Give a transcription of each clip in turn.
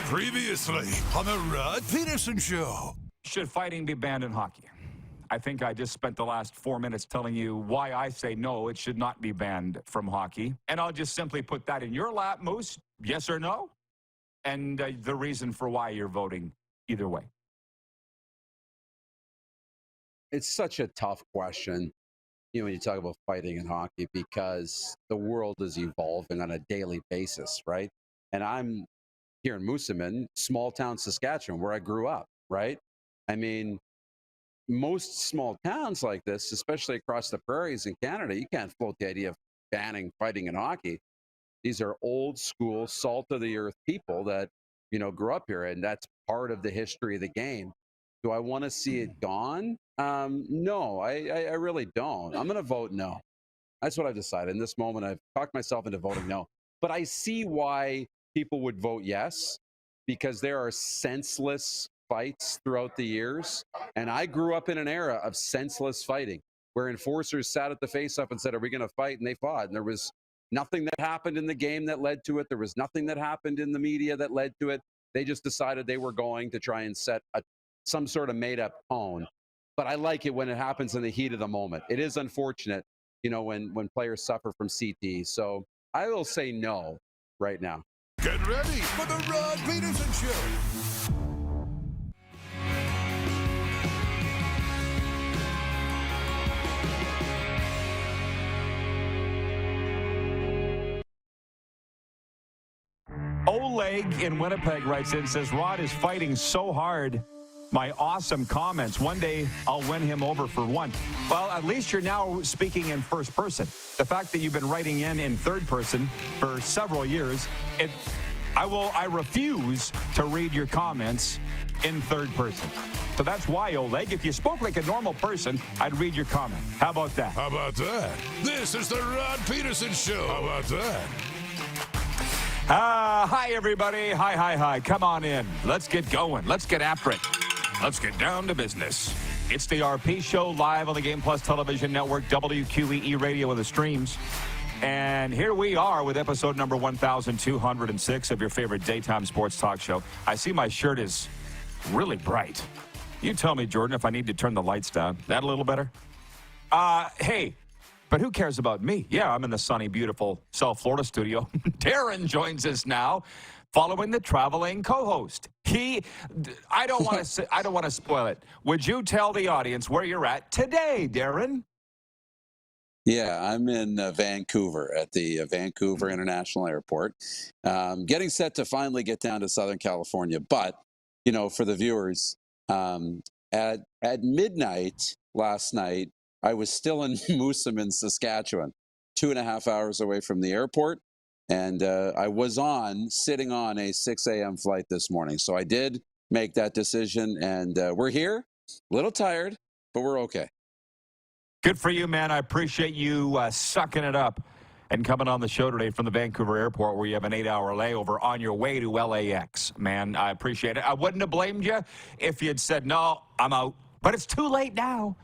Previously on the Rod Pedersen Show. Should fighting be banned in hockey? I think I just spent the last 4 minutes telling you why I say no, it should not be banned from hockey. And I'll just simply put that in your lap, Moose, yes or no, and the reason for why you're voting either way. It's such a tough question, when you talk about fighting in hockey, because the world is evolving on a daily basis, right? And I'm here in Moosomin, small town Saskatchewan, where I grew up, right? I mean, most small towns like this, especially across the prairies in Canada, you can't float the idea of banning fighting in hockey. These are old school, salt of the earth people that, grew up here, and that's part of the history of the game. Do I want to see it gone? No, I really don't. I'm going to vote no. That's what I've decided. In this moment, I've talked myself into voting no. But I see why people would vote yes, because there are senseless fights throughout the years. And I grew up in an era of senseless fighting where enforcers sat at the face-up and said, are we going to fight? And they fought. And there was nothing that happened in the game that led to it. There was nothing that happened in the media that led to it. They just decided they were going to try and set some sort of made-up tone. But I like it when it happens in the heat of the moment. It is unfortunate, when players suffer from CT. So I will say no right now. Get ready for the Rod Pedersen Show. Oleg in Winnipeg writes in, says, Rod is fighting so hard. My awesome comments. One day I'll win him over for one. Well, at least you're now speaking in first person. The fact that you've been writing in third person for several years, I refuse to read your comments in third person. So that's why, Oleg, if you spoke like a normal person, I'd read your comment. How about that? How about that? This is the Rod Pedersen Show. How about that? Hi, everybody. Hi. Come on in. Let's get going. Let's get after it. Let's get down to business. It's the RP Show live on the Game Plus Television Network, WQEE Radio and the streams. And here we are with episode number 1206 of your favorite daytime sports talk show. I see my shirt is really bright. You tell me, Jordan, if I need to turn the lights down. That a little better? Hey, but who cares about me? Yeah, I'm in the sunny, beautiful South Florida studio. Darren joins us now, following the traveling co-host. I don't want to spoil it. Would you tell the audience where you're at today, Darren? Yeah, I'm in Vancouver at the Vancouver International Airport, getting set to finally get down to Southern California. But, for the viewers, at midnight last night, I was still in Moosomin, Saskatchewan, 2.5 hours away from the airport. And I was sitting on a 6 a.m. flight this morning. So I did make that decision. And we're here, a little tired, but we're okay. Good for you, man. I appreciate you sucking it up and coming on the show today from the Vancouver airport, where you have an 8-hour layover on your way to LAX. Man, I appreciate it. I wouldn't have blamed you if you'd said, no, I'm out. But it's too late now.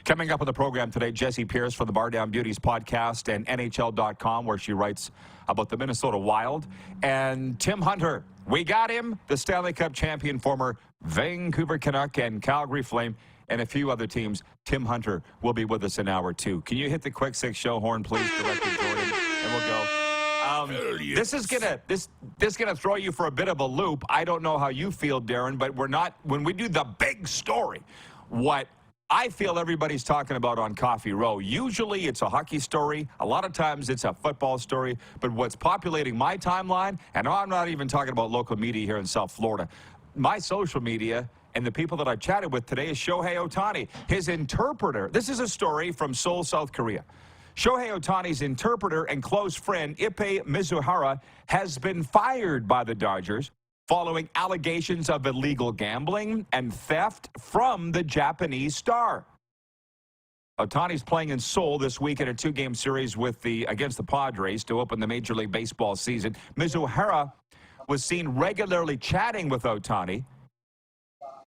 Coming up on the program today, Jessi Pierce from the Bar Down Beauties podcast and NHL.com, where she writes about the Minnesota Wild. And Tim Hunter, we got him, the Stanley Cup champion, former Vancouver Canuck and Calgary Flame, and a few other teams. Tim Hunter will be with us in hour two. Can you hit the quick six show horn, please, Director Jordan? And we'll go. This is gonna throw you for a bit of a loop. I don't know how you feel, Darren, but when we do the big story, what I feel everybody's talking about on Coffee Row. Usually it's a hockey story. A lot of times it's a football story. But what's populating my timeline, and I'm not even talking about local media here in South Florida, my social media and the people that I've chatted with today is Shohei Ohtani. His interpreter, this is a story from Seoul, South Korea. Shohei Ohtani's interpreter and close friend, Ippei Mizuhara, has been fired by the Dodgers following allegations of illegal gambling and theft from the Japanese star. Ohtani's playing in Seoul this week in a 2-game series against the Padres to open the Major League Baseball season. Mizuhara was seen regularly chatting with Ohtani,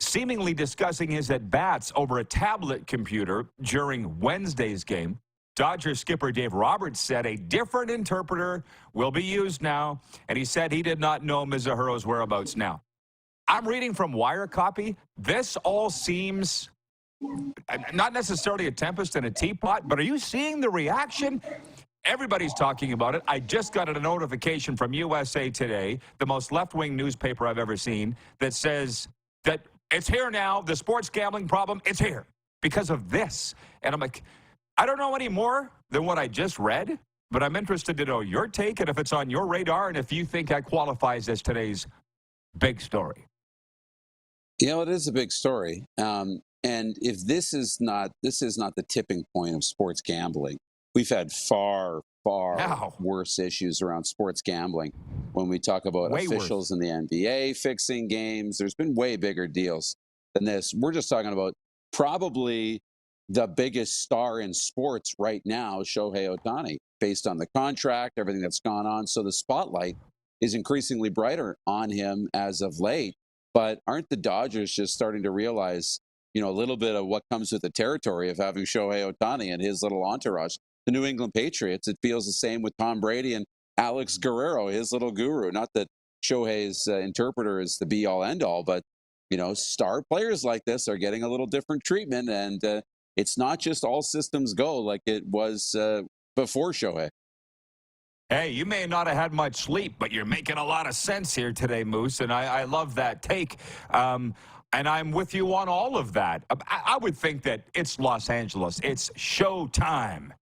seemingly discussing his at-bats over a tablet computer during Wednesday's game. Dodgers skipper Dave Roberts said a different interpreter will be used now, and he said he did not know Mizuharu's whereabouts now. I'm reading from Wire Copy. This all seems not necessarily a tempest in a teapot, but are you seeing the reaction? Everybody's talking about it. I just got a notification from USA Today, the most left-wing newspaper I've ever seen, that says that it's here now, the sports gambling problem, it's here because of this. And I'm like, I don't know any more than what I just read, but I'm interested to know your take and if it's on your radar and if you think that qualifies as today's big story. You know, it is a big story. And if this is not the tipping point of sports gambling, we've had far worse issues around sports gambling. When we talk about Way officials in the NBA fixing games, there's been way bigger deals than this. We're just talking about probably the biggest star in sports right now, Shohei Ohtani, based on the contract, everything that's gone on. So the spotlight is increasingly brighter on him as of late. But aren't the Dodgers just starting to realize, you know, a little bit of what comes with the territory of having Shohei Ohtani and his little entourage? The New England Patriots, it feels the same with Tom Brady and Alex Guerrero, his little guru. Not that Shohei's interpreter is the be-all, end-all, but, you know, star players like this are getting a little different treatment, and it's not just all systems go like it was before Shohei. Hey, you may not have had much sleep, but you're making a lot of sense here today, Moose, and I love that take. And I'm with you on all of that. I would think that it's Los Angeles. It's show time.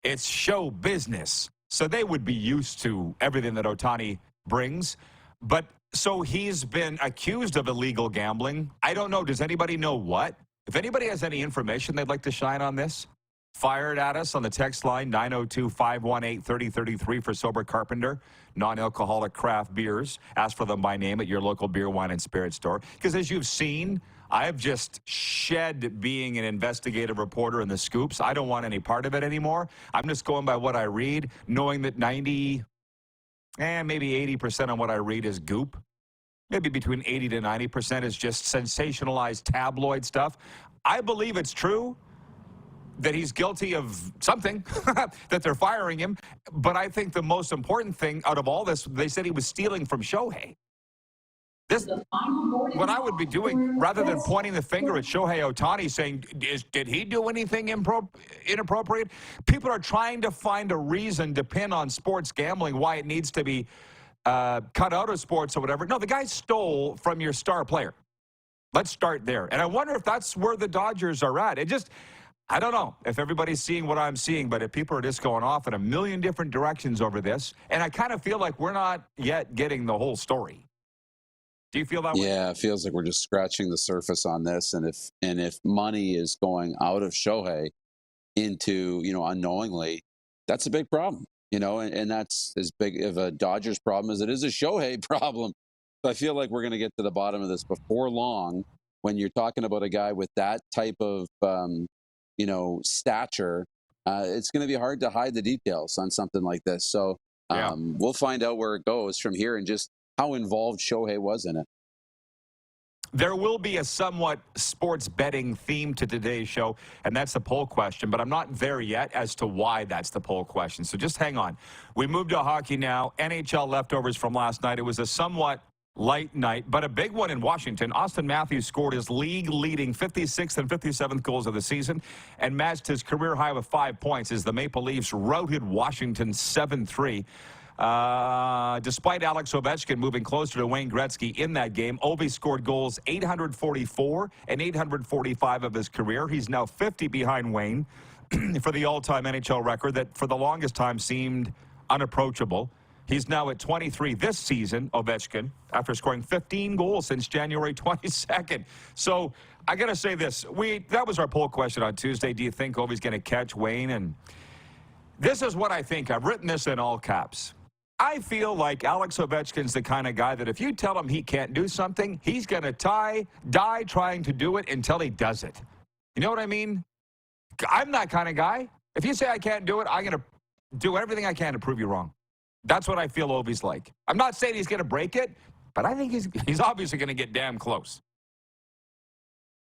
It's show business. So they would be used to everything that Ohtani brings. But so he's been accused of illegal gambling. I don't know. Does anybody know what? If anybody has any information they'd like to shine on this, fire it at us on the text line, 902-518-3033 for Sober Carpenter, non-alcoholic craft beers. Ask for them by name at your local beer, wine, and spirit store. Because as you've seen, I've just shed being an investigative reporter in the scoops. I don't want any part of it anymore. I'm just going by what I read, knowing that maybe 80% of what I read is goop. Maybe between 80 to 90% is just sensationalized tabloid stuff. I believe it's true that he's guilty of something, that they're firing him. But I think the most important thing out of all this, they said he was stealing from Shohei. What I would be doing, rather than pointing the finger at Shohei Ohtani saying, did he do anything inappropriate? People are trying to find a reason to pin on sports gambling why it needs to be cut out of sports or whatever. No, the guy stole from your star player. Let's start there. And I wonder if that's where the Dodgers are at. I don't know if everybody's seeing what I'm seeing, but if people are just going off in a million different directions over this, and I kind of feel like we're not yet getting the whole story. Do you feel that way? Yeah, it feels like we're just scratching the surface on this. And if money is going out of Shohei into, you know, unknowingly, that's a big problem, you know, and that's as big of a Dodgers problem as it is a Shohei problem. So I feel like we're going to get to the bottom of this before long when you're talking about a guy with that type of, you know, stature. It's going to be hard to hide the details on something like this. So we'll find out where it goes from here and just how involved Shohei was in it. There will be a somewhat sports betting theme to today's show, and that's the poll question, but I'm not there yet as to why that's the poll question. So just hang on. We move to hockey now. NHL leftovers from last night. It was a somewhat light night, but a big one in Washington. Austin Matthews scored his league-leading 56th and 57th goals of the season and matched his career high with 5 points as the Maple Leafs routed Washington 7-3. Despite Alex Ovechkin moving closer to Wayne Gretzky in that game, Ovi scored goals 844 and 845 of his career. He's now 50 behind Wayne for the all-time NHL record that for the longest time seemed unapproachable. He's now at 23 this season, Ovechkin, after scoring 15 goals since January 22nd. So I got to say this. That was our poll question on Tuesday. Do you think Ovi's going to catch Wayne? And this is what I think. I've written this in all caps. I feel like Alex Ovechkin's the kind of guy that if you tell him he can't do something, he's going to die trying to do it until he does it. You know what I mean? I'm that kind of guy. If you say I can't do it, I'm going to do everything I can to prove you wrong. That's what I feel Ovi's like. I'm not saying he's going to break it, but I think he's obviously going to get damn close.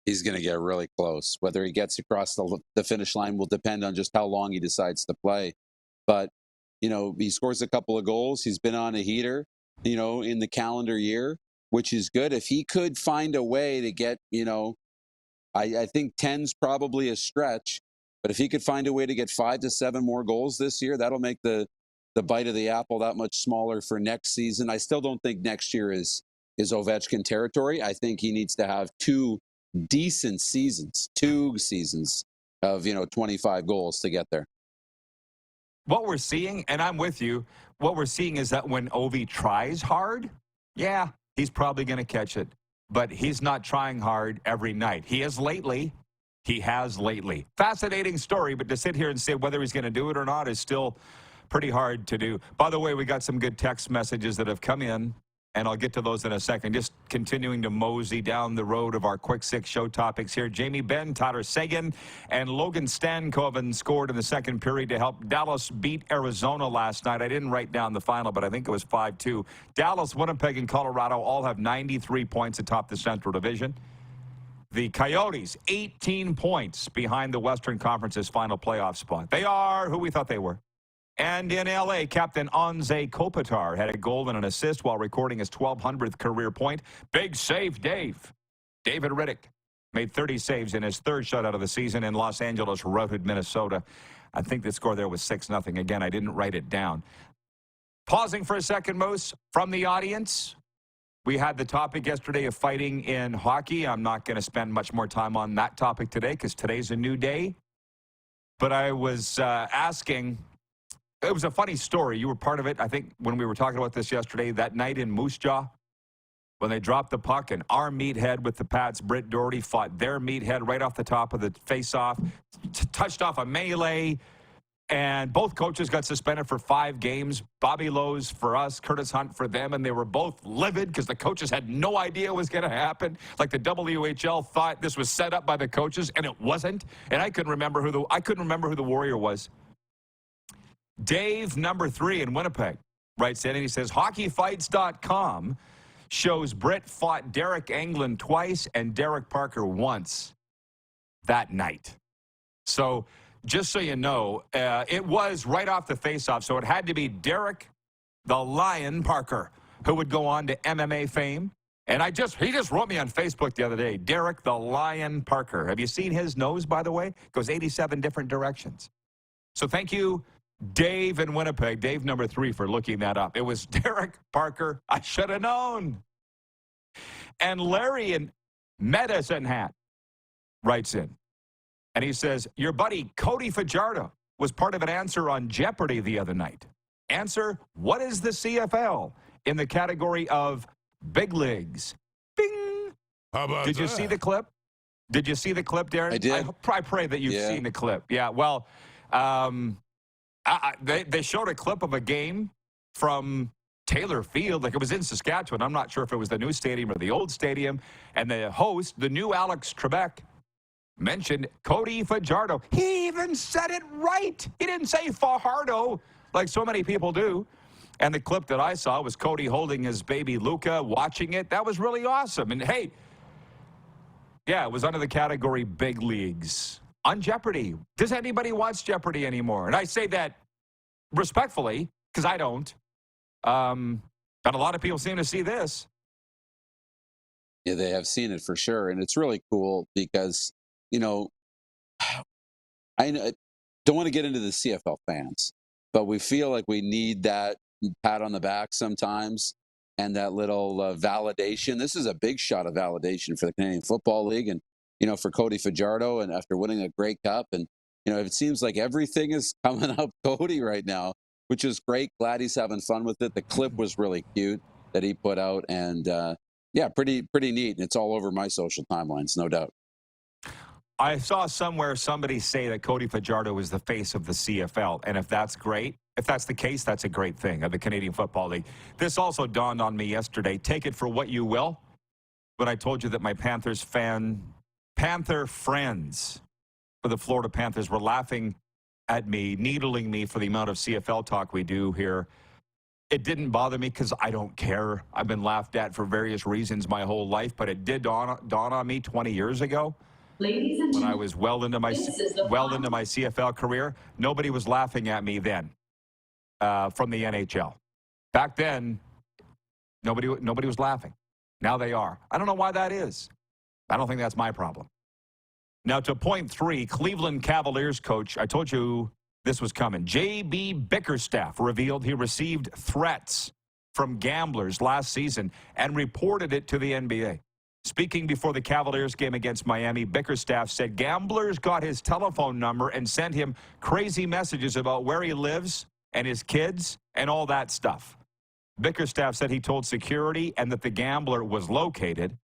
He's going to get really close. Whether he gets across the finish line will depend on just how long he decides to play. But, he scores a couple of goals. He's been on a heater, in the calendar year, which is good. If he could find a way to get, I think 10's probably a stretch, but if he could find a way to get 5 to 7 more goals this year, that'll make the bite of the apple that much smaller for next season. I still don't think next year is Ovechkin territory. I think he needs to have two seasons of 25 goals to get there. What we're seeing, and I'm with you, what we're seeing is that when Ovi tries hard, yeah, he's probably going to catch it. But he's not trying hard every night. He has lately. Fascinating story, but to sit here and say whether he's going to do it or not is still pretty hard to do. By the way, we got some good text messages that have come in, and I'll get to those in a second. Just continuing to mosey down the road of our Quick Six show topics here. Jamie Benn, Tyler Seguin, and Logan Stankoven scored in the second period to help Dallas beat Arizona last night. I didn't write down the final, but I think it was 5-2. Dallas, Winnipeg, and Colorado all have 93 points atop the Central Division. The Coyotes, 18 points behind the Western Conference's final playoff spot. They are who we thought they were. And in L.A., Captain Anze Kopitar had a goal and an assist while recording his 1,200th career point. Big save, Dave. David Riddick made 30 saves in his third shutout of the season, and Los Angeles routed Minnesota. I think the score there was 6-0. Again, I didn't write it down. Pausing for a second, Moose, from the audience. We had the topic yesterday of fighting in hockey. I'm not going to spend much more time on that topic today because today's a new day. But I was asking... It was a funny story. You were part of it, I think, when we were talking about this yesterday, that night in Moose Jaw, when they dropped the puck, and our meathead with the Pats, Britt Doherty, fought their meathead right off the top of the face-off, touched off a melee, and both coaches got suspended for 5 games. Bobby Lowe's for us, Curtis Hunt for them, and they were both livid because the coaches had no idea what was going to happen. Like the WHL thought this was set up by the coaches, and it wasn't. And I couldn't remember who the Warrior was. Dave, number 3 in Winnipeg, writes in and he says, hockeyfights.com shows Britt fought Derek Englund twice and Derek Parker once that night. So just so you know, it was right off the faceoff, so it had to be Derek the Lion Parker, who would go on to MMA fame. And he just wrote me on Facebook the other day, Derek the Lion Parker. Have you seen his nose, by the way? Goes 87 different directions. So thank you, Dave in Winnipeg, Dave number 3, for looking that up. It was Derek Parker. I should have known. And Larry in Medicine Hat writes in, and he says, your buddy Cody Fajardo was part of an answer on Jeopardy the other night. Answer, what is the CFL in the category of big leagues? Bing! How about Did you see the clip? Did you see the clip, Darren? I did. I pray that you've seen the clip. Yeah, well... they showed a clip of a game from Taylor Field, like it was in Saskatchewan. I'm not sure if it was the new stadium or the old stadium. And the host, the new Alex Trebek, mentioned Cody Fajardo. He even said it right. He didn't say Fajardo like so many people do. And the clip that I saw was Cody holding his baby Luca, watching it. That was really awesome. And hey, yeah, it was under the category big leagues. On Jeopardy. Does anybody watch Jeopardy anymore? And I say that respectfully, because I don't. And a lot of people seem to see this. Yeah, they have seen it for sure. And it's really cool because, I don't want to get into the CFL fans, but we feel like we need that pat on the back sometimes and that little validation. This is a big shot of validation for the Canadian Football League and, for Cody Fajardo, and after winning a Grey Cup. And, it seems like everything is coming up Cody right now, which is great. Glad he's having fun with it. The clip was really cute that he put out. And, yeah, pretty neat. And it's all over my social timelines, no doubt. I saw somewhere somebody say that Cody Fajardo is the face of the CFL. And if that's great, if that's the case, that's a great thing of the Canadian Football League. This also dawned on me yesterday. Take it for what you will. But I told you that my Panther friends for the Florida Panthers were laughing at me, needling me for the amount of CFL talk we do here It didn't bother me because I don't care. I've been laughed at for various reasons my whole life, but it did dawn on me 20 years ago when I was well into my CFL career. Nobody was laughing at me then from the NHL. Back then, nobody was laughing. Now they are. I don't know why that is. I don't think that's my problem. Now to point 3, Cleveland Cavaliers coach, I told you this was coming. J.B. Bickerstaff revealed he received threats from gamblers last season and reported it to the NBA. Speaking before the Cavaliers game against Miami, Bickerstaff said gamblers got his telephone number and sent him crazy messages about where he lives and his kids and all that stuff. Bickerstaff said he told security and that the gambler was located.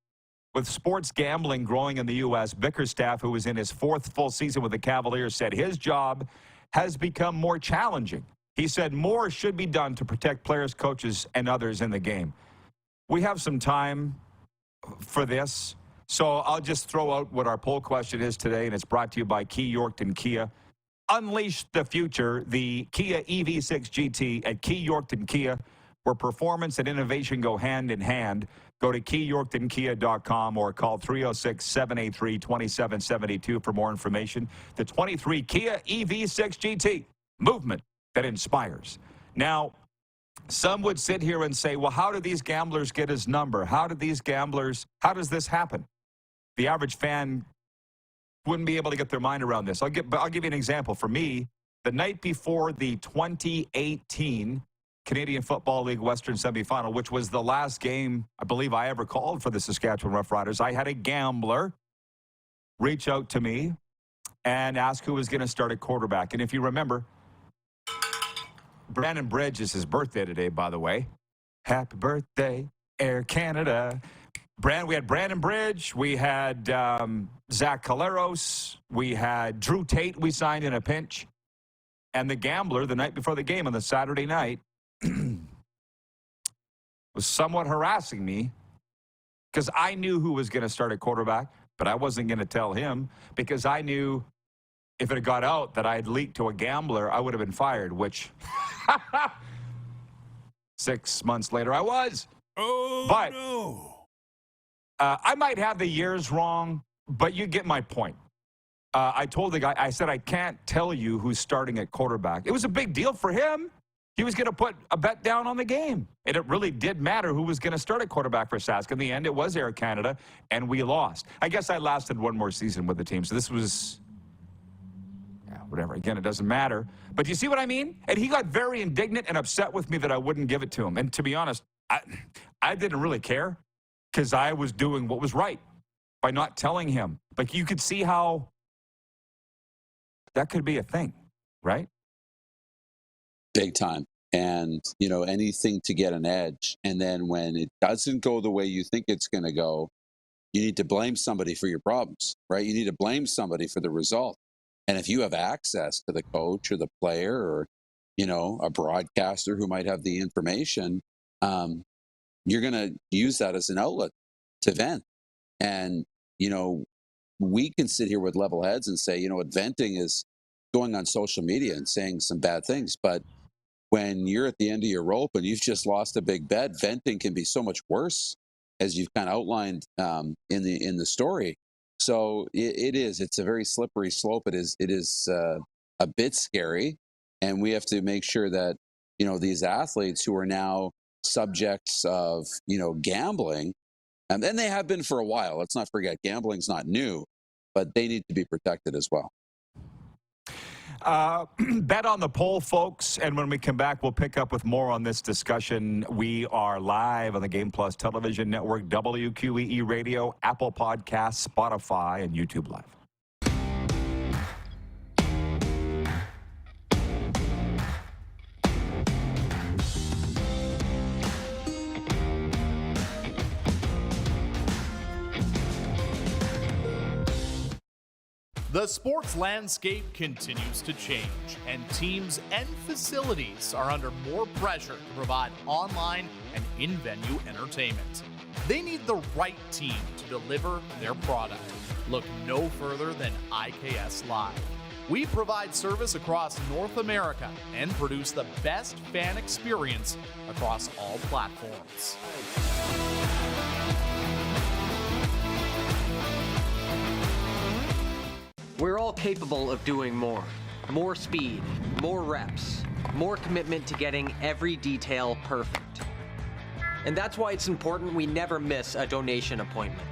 With sports gambling growing in the U.S., Bickerstaff, who was in his 4th full season with the Cavaliers, said his job has become more challenging. He said more should be done to protect players, coaches, and others in the game. We have some time for this, so I'll just throw out what our poll question is today, and it's brought to you by Key Yorkton Kia. Unleash the future, the Kia EV6 GT at Key Yorkton Kia, where performance and innovation go hand in hand. Go to keyyorktonkia.com or call 306-783-2772 for more information. The 23 Kia EV6 GT, movement that inspires. Now, some would sit here and say, well, how did these gamblers get his number? How does this happen? The average fan wouldn't be able to get their mind around this. I'll give you an example. For me, the night before the 2018 Canadian Football League Western semifinal, which was the last game I believe I ever called for the Saskatchewan Roughriders, I had a gambler reach out to me and ask who was going to start at quarterback. And if you remember, Brandon Bridge is his birthday today, by the way. Happy birthday, Air Canada. We had Brandon Bridge. We had Zach Caleros. We had Drew Tate we signed in a pinch. And the gambler, the night before the game on the Saturday night, was somewhat harassing me because I knew who was going to start at quarterback, but I wasn't going to tell him because I knew if it had got out that I had leaked to a gambler, I would have been fired, which 6 months later I was. Oh, but, no. I might have the years wrong, but you get my point. I told the guy, I said, I can't tell you who's starting at quarterback. It was a big deal for him. He was going to put a bet down on the game. And it really did matter who was going to start at quarterback for Sask. In the end, it was Air Canada, and we lost. I guess I lasted one more season with the team. So this was, whatever. Again, it doesn't matter. But you see what I mean? And he got very indignant and upset with me that I wouldn't give it to him. And to be honest, I didn't really care because I was doing what was right by not telling him. Like, you could see how that could be a thing, right? Big time. And, anything to get an edge. And then when it doesn't go the way you think it's going to go, you need to blame somebody for your problems, right? You need to blame somebody for the result. And if you have access to the coach or the player or, a broadcaster who might have the information, you're going to use that as an outlet to vent. And, we can sit here with level heads and say, venting is going on social media and saying some bad things. But when you're at the end of your rope and you've just lost a big bet, venting can be so much worse, as you've kind of outlined in the story. So it's a very slippery slope. It is a bit scary. And we have to make sure that, these athletes who are now subjects of, gambling, and then they have been for a while. Let's not forget, gambling's not new, but they need to be protected as well. Bet on the poll, folks, and when we come back, we'll pick up with more on this discussion. We are live on the Game Plus Television Network, WQEE Radio, Apple Podcasts, Spotify, and YouTube Live. The sports landscape continues to change, and teams and facilities are under more pressure to provide online and in-venue entertainment. They need the right team to deliver their product. Look no further than IKS Live. We provide service across North America and produce the best fan experience across all platforms. We're all capable of doing more. More speed, more reps, more commitment to getting every detail perfect. And that's why it's important we never miss a donation appointment.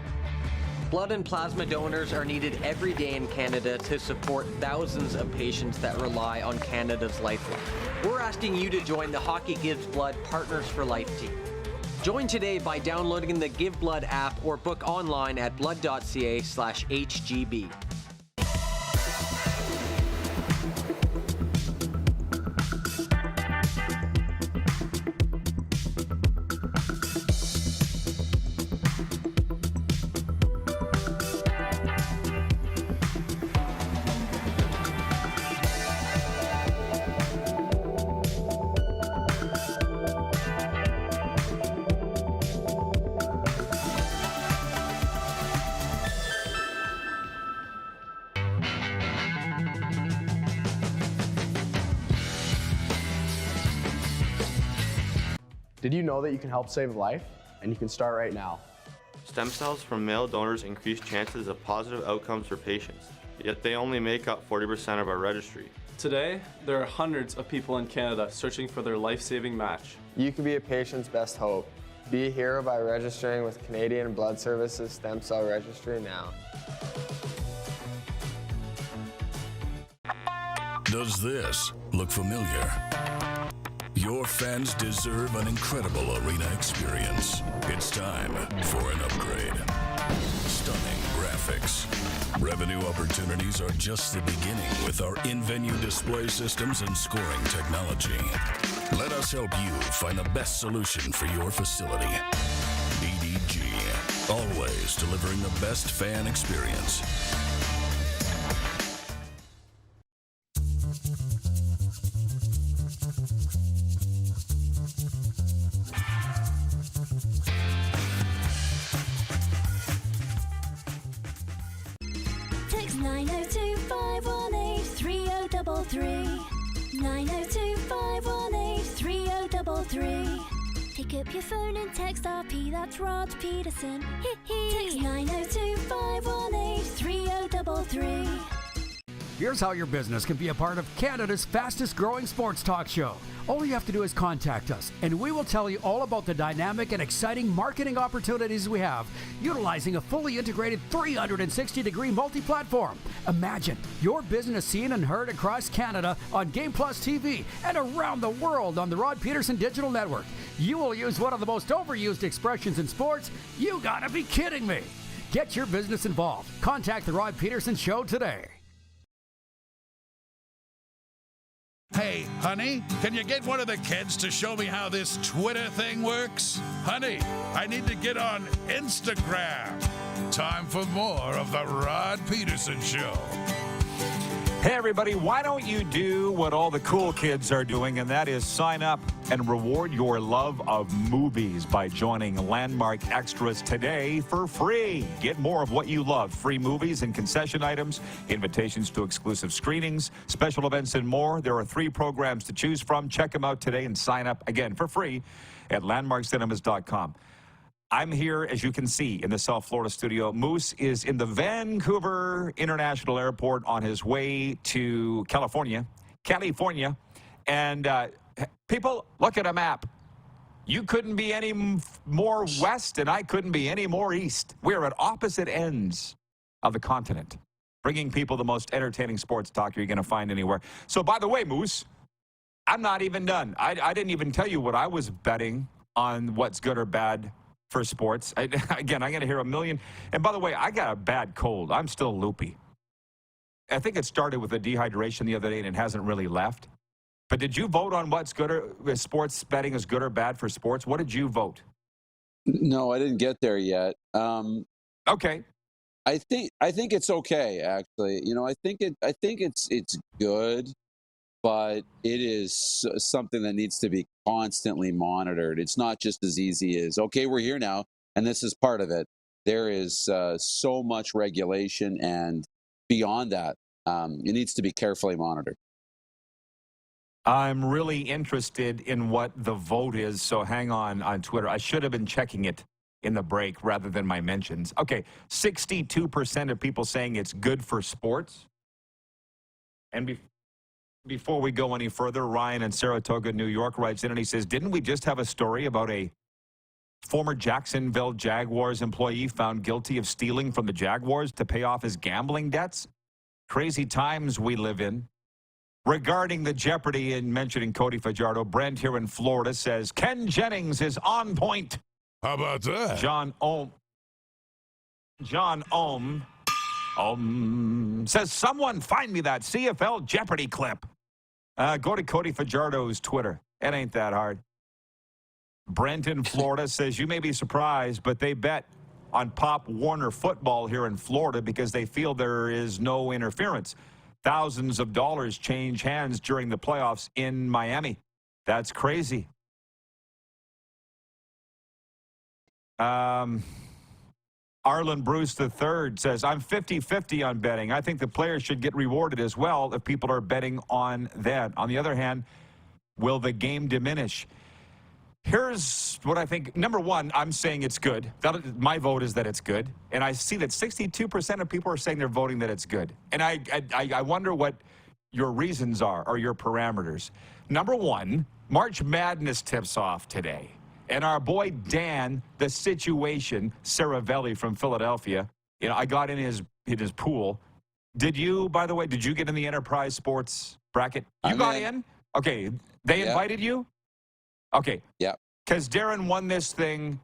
Blood and plasma donors are needed every day in Canada to support thousands of patients that rely on Canada's lifeline. We're asking you to join the Hockey Gives Blood Partners for Life team. Join today by downloading the Give Blood app or book online at blood.ca/HGB. Did you know that you can help save a life? And you can start right now. Stem cells from male donors increase chances of positive outcomes for patients, yet they only make up 40% of our registry. Today, there are hundreds of people in Canada searching for their life-saving match. You can be a patient's best hope. Be a hero by registering with Canadian Blood Services Stem Cell Registry now. Does this look familiar? Your fans deserve an incredible arena experience. It's time for an upgrade. Stunning graphics. Revenue opportunities are just the beginning with our in-venue display systems and scoring technology. Let us help you find the best solution for your facility. BDG, always delivering the best fan experience. Text 902-518-3033. 902-518-3033. Pick up your phone and text RP, that's Rod Pedersen. Text 902-518-3033. Here's how your business can be a part of Canada's fastest growing sports talk show. All you have to do is contact us, and we will tell you all about the dynamic and exciting marketing opportunities we have, utilizing a fully integrated 360-degree multi-platform. Imagine your business seen and heard across Canada on Game Plus TV and around the world on the Rod Pedersen Digital Network. You will use one of the most overused expressions in sports. You gotta be kidding me. Get your business involved. Contact the Rod Pedersen Show today. Hey, honey, can you get one of the kids to show me how this Twitter thing works? Honey, I need to get on Instagram. Time for more of the Rod Pedersen Show. Hey, everybody, why don't you do what all the cool kids are doing, and that is sign up and reward your love of movies by joining Landmark Extras today for free. Get more of what you love. Free movies and concession items, invitations to exclusive screenings, special events, and more. There are 3 programs to choose from. Check them out today and sign up, again, for free at landmarkcinemas.com. I'm here, as you can see, in the South Florida studio. Moose is in the Vancouver International Airport on his way to California. And people, look at a map. You couldn't be any more west, and I couldn't be any more east. We're at opposite ends of the continent, bringing people the most entertaining sports talk you're going to find anywhere. So, by the way, Moose, I'm not even done. I didn't even tell you what I was betting on what's good or bad for sports. Again, I'm going to hear a million. And by the way, I got a bad cold. I'm still loopy. I think it started with a dehydration the other day, and it hasn't really left. But did you vote on what's good or sports betting is good or bad for sports? What did you vote? No, I didn't get there yet. Okay. I think it's okay, actually. You know, I think it's good, but it is something that needs to be constantly monitored. It's not just as easy as, okay, we're here now, and this is part of it. There is so much regulation, and beyond that, it needs to be carefully monitored. I'm really interested in what the vote is, so hang on Twitter. I should have been checking it in the break rather than my mentions. Okay, 62% of people saying it's good for sports. And before we go any further, Ryan in Saratoga, New York writes in and he says, didn't we just have a story about a former Jacksonville Jaguars employee found guilty of stealing from the Jaguars to pay off his gambling debts? Crazy times we live in. Regarding the Jeopardy and mentioning Cody Fajardo, Brent here in Florida says, Ken Jennings is on point. How about that? John Ohm says, someone find me that CFL Jeopardy clip. Go to Cody Fajardo's Twitter. It ain't that hard. Brent in Florida says, you may be surprised, but they bet on Pop Warner football here in Florida because they feel there is no interference. Thousands of dollars change hands during the playoffs in Miami. That's crazy. Arlen Bruce III says, I'm 50-50 on betting. I think the players should get rewarded as well if people are betting on that. On the other hand, will the game diminish? Here's what I think. Number one, I'm saying it's good. My vote is that it's good. And I see that 62% of people are saying they're voting that it's good. And I wonder what your reasons are or your parameters. Number one, March Madness tips off today. And our boy Dan, the Situation, Saravelli from Philadelphia, I got in his pool. Did you, by the way, did you get in the Enterprise Sports bracket? You got in? Okay. They invited you? Okay. Yeah. Because Darren won this thing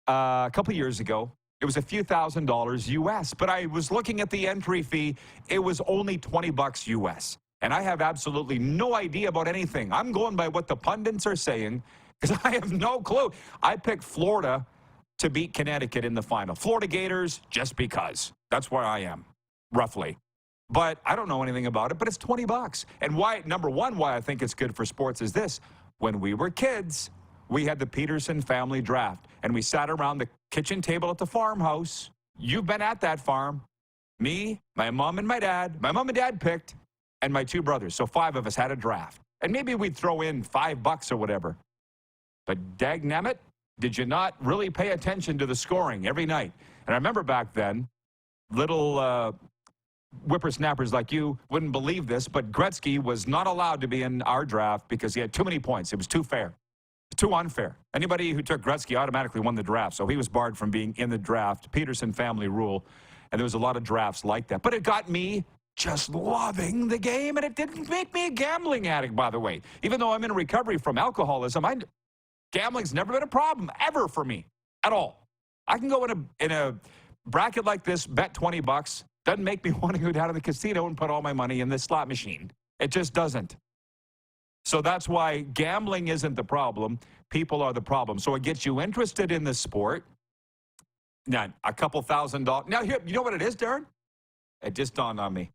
a couple years ago. It was a few $1,000s US, but I was looking at the entry fee. It was only $20 US. And I have absolutely no idea about anything. I'm going by what the pundits are saying because I have no clue. I picked Florida to beat Connecticut in the final. Florida Gators, just because. That's where I am, roughly. But I don't know anything about it, but it's $20. And why, number one, why I think it's good for sports is this. When we were kids, we had the Pedersen family draft, and we sat around the kitchen table at the farmhouse. You've been at that farm. Me, my mom, and my dad. My mom and dad picked, and my two brothers. So 5 of us had a draft. And maybe we'd throw in $5 or whatever. But dagnammit, did you not really pay attention to the scoring every night? And I remember back then, little whippersnappers like you wouldn't believe this, but Gretzky was not allowed to be in our draft because he had too many points. It was too fair, too unfair. Anybody who took Gretzky automatically won the draft, so he was barred from being in the draft. Pedersen family rule, and there was a lot of drafts like that. But it got me just loving the game, and it didn't make me a gambling addict, by the way. Even though I'm in recovery from alcoholism, gambling's never been a problem, ever for me, at all. I can go in a bracket like this, bet $20, doesn't make me want to go down to the casino and put all my money in this slot machine. It just doesn't. So that's why gambling isn't the problem. People are the problem. So it gets you interested in the sport. Now, a couple $1,000. Now, here, you know what it is, Darren? It just dawned on me.